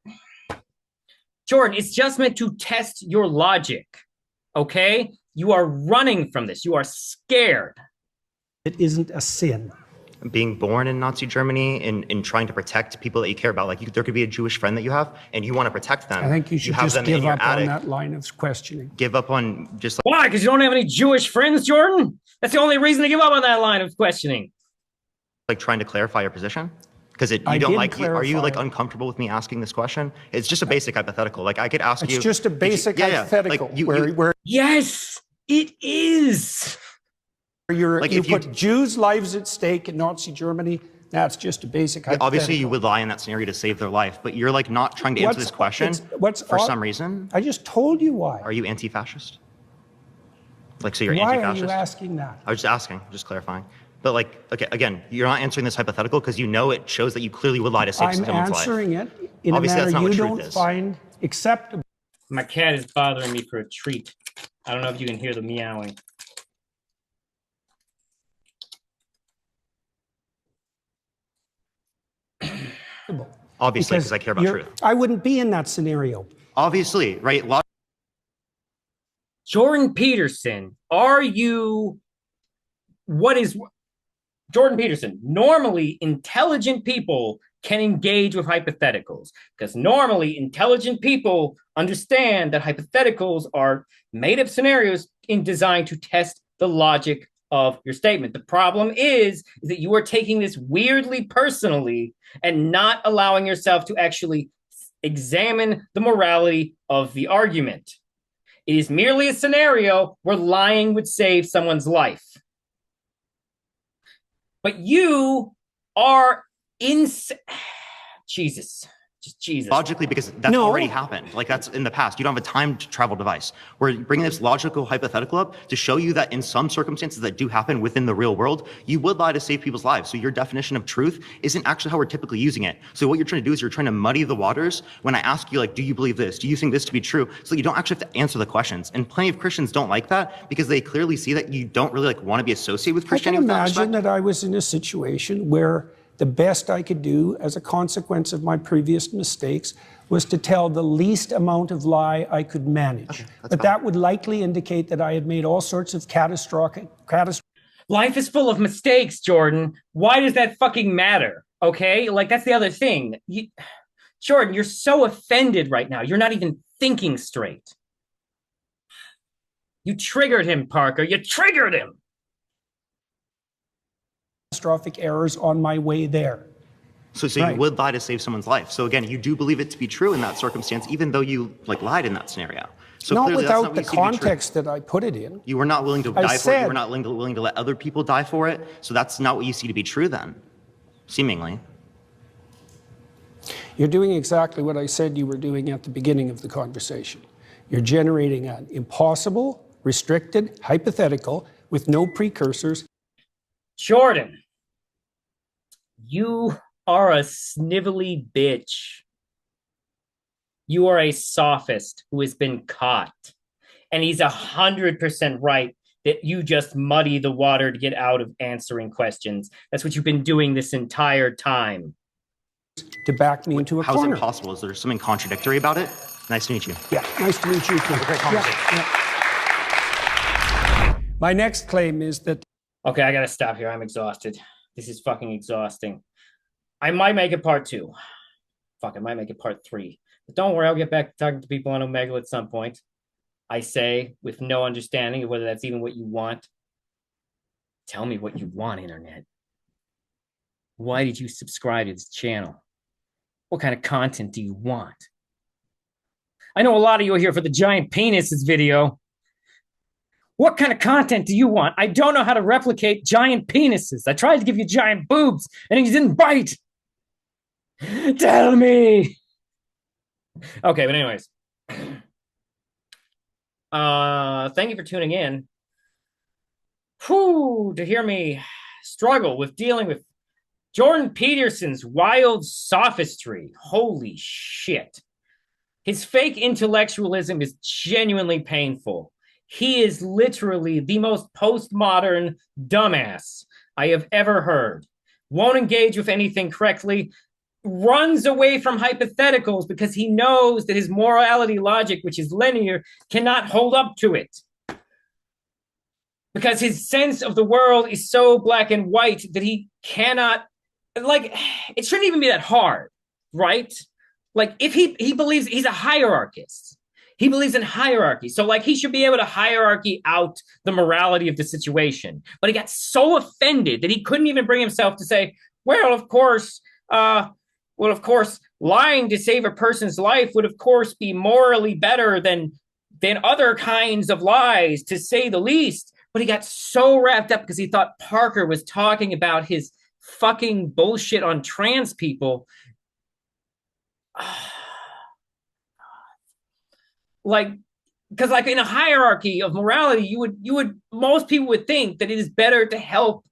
Jordan, it's just meant to test your logic, okay? You are running from this. You are scared. It isn't a sin. Being born in Nazi Germany and trying to protect people that you care about, like there could be a Jewish friend that you have and you want to protect them. I think you should just give up on that line of questioning. Give up on just like... Why? Because you don't have any Jewish friends, Jordan? That's the only reason to give up on that line of questioning. Like trying to clarify your position? Because you don't like, are you like uncomfortable with me asking this question? It's just a basic hypothetical. Like I could ask you. It's just a basic hypothetical. Like yes, it is. You put Jews' lives at stake in Nazi Germany. That's just a basic hypothetical. Obviously, you would lie in that scenario to save their life, but you're like not trying to answer this question for some reason. I just told you why. Are you anti-fascist? Like, so you're anti-fascist? Why are you asking that? I was just asking, just clarifying. But like, okay, again, you're not answering this hypothetical because you know it shows that you clearly would lie to save someone's life. I'm answering it in a manner you don't find acceptable. My cat is bothering me for a treat. I don't know if you can hear the meowing. Obviously, because I care about truth. I wouldn't be in that scenario. Obviously, right? Jordan Peterson, Jordan Peterson, normally intelligent people can engage with hypotheticals because normally intelligent people understand that hypotheticals are made-up scenarios designed to test the logic of your statement. The problem is that you are taking this weirdly personally and not allowing yourself to actually examine the morality of the argument. It is merely a scenario where lying would save someone's life. But you are Jesus. Just Jesus. Logically, because that's already happened. Like that's in the past. You don't have a time travel device. We're bringing this logical hypothetical up to show you that in some circumstances that do happen within the real world, you would lie to save people's lives. So your definition of truth isn't actually how we're typically using it. So what you're trying to do is you're trying to muddy the waters when I ask you, like, do you believe this? Do you think this to be true? So you don't actually have to answer the questions. And plenty of Christians don't like that because they clearly see that you don't really like want to be associated with Christianity. I can imagine that I was in a situation where the best I could do as a consequence of my previous mistakes was to tell the least amount of lie I could manage. Okay, but that would likely indicate that I had made all sorts of catastrophic. Life is full of mistakes, Jordan. Why does that fucking matter? Okay? Like, that's the other thing. Jordan, you're so offended right now. You're not even thinking straight. You triggered him, Parker. You triggered him. Catastrophic errors on my way there. So you would lie to save someone's life. So again, you do believe it to be true in that circumstance, even though you like lied in that scenario. So not without the context that I put it in. You were not willing to die for it. You were not willing to let other people die for it. So that's not what you see to be true then, seemingly. You're doing exactly what I said you were doing at the beginning of the conversation. You're generating an impossible, restricted, hypothetical with no precursors. Jordan, you are a snivelly bitch. You are a sophist who has been caught. And he's 100% right that you just muddy the water to get out of answering questions. That's what you've been doing this entire time. To back me into a corner. How is it possible? Is there something contradictory about it? Nice to meet you. Yeah, nice to meet you too. Great conversation. Yeah. My next claim is that okay, I gotta stop here. I'm exhausted. This is fucking exhausting. I might make it part 2. Fuck, I might make it part 3. But don't worry, I'll get back to talking to people on Omegle at some point. I say, with no understanding of whether that's even what you want. Tell me what you want, Internet. Why did you subscribe to this channel? What kind of content do you want? I know a lot of you are here for the giant penises video. What kind of content do you want? I don't know how to replicate giant penises. I tried to give you giant boobs, and you didn't bite. Tell me. Okay, but anyways. Thank you for tuning in. Whew, to hear me struggle with dealing with Jordan Peterson's wild sophistry. Holy shit. His fake intellectualism is genuinely painful. He is literally the most postmodern dumbass I have ever heard. Won't engage with anything correctly. Runs away from hypotheticals because he knows that his morality logic, which is linear, cannot hold up to it. Because his sense of the world is so black and white that he cannot, like, it shouldn't even be that hard, right? Like, if he believes, he's a hierarchist. He believes in hierarchy. So, like, he should be able to hierarchy out the morality of the situation. But he got so offended that he couldn't even bring himself to say, well, of course, lying to save a person's life would, of course, be morally better than other kinds of lies, to say the least. But he got so wrapped up because he thought Parker was talking about his fucking bullshit on trans people. Like, because like in a hierarchy of morality, you would most people would think that it is better to help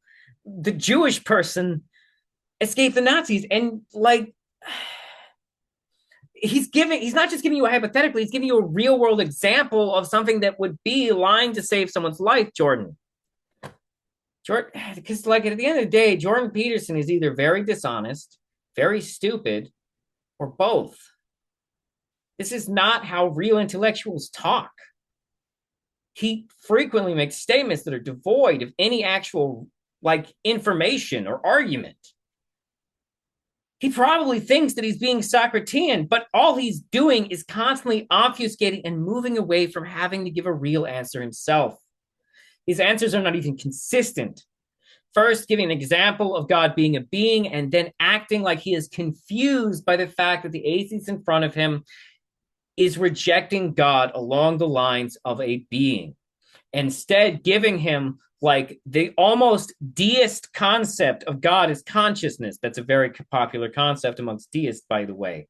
the Jewish person escape the Nazis. And like, he's not just giving you a hypothetically, he's giving you a real world example of something that would be lying to save someone's life, Jordan, because like at the end of the day, Jordan Peterson is either very dishonest, very stupid, or both. This is not how real intellectuals talk. He frequently makes statements that are devoid of any actual like information or argument. He probably thinks that he's being Socratean, but all he's doing is constantly obfuscating and moving away from having to give a real answer himself. His answers are not even consistent. First, giving an example of God being a being, and then acting like he is confused by the fact that the atheist in front of him is rejecting God along the lines of a being. Instead, giving him like the almost deist concept of God as consciousness. That's a very popular concept amongst deists, by the way.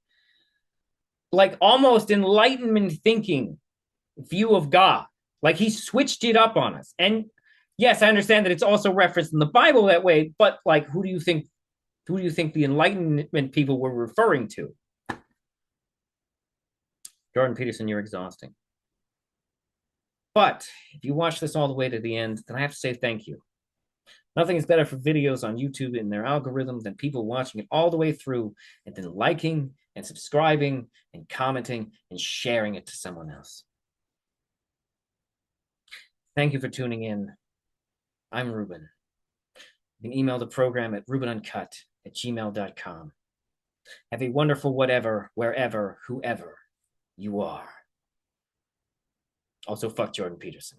Like almost Enlightenment thinking view of God. Like he switched it up on us. And yes, I understand that it's also referenced in the Bible that way, but like who do you think the Enlightenment people were referring to? Jordan Peterson, you're exhausting. But if you watch this all the way to the end, then I have to say thank you. Nothing is better for videos on YouTube and their algorithm than people watching it all the way through and then liking and subscribing and commenting and sharing it to someone else. Thank you for tuning in. I'm Ruben. You can email the program at rubenuncut@gmail.com. Have a wonderful whatever, wherever, whoever you are. Also, fuck Jordan Peterson.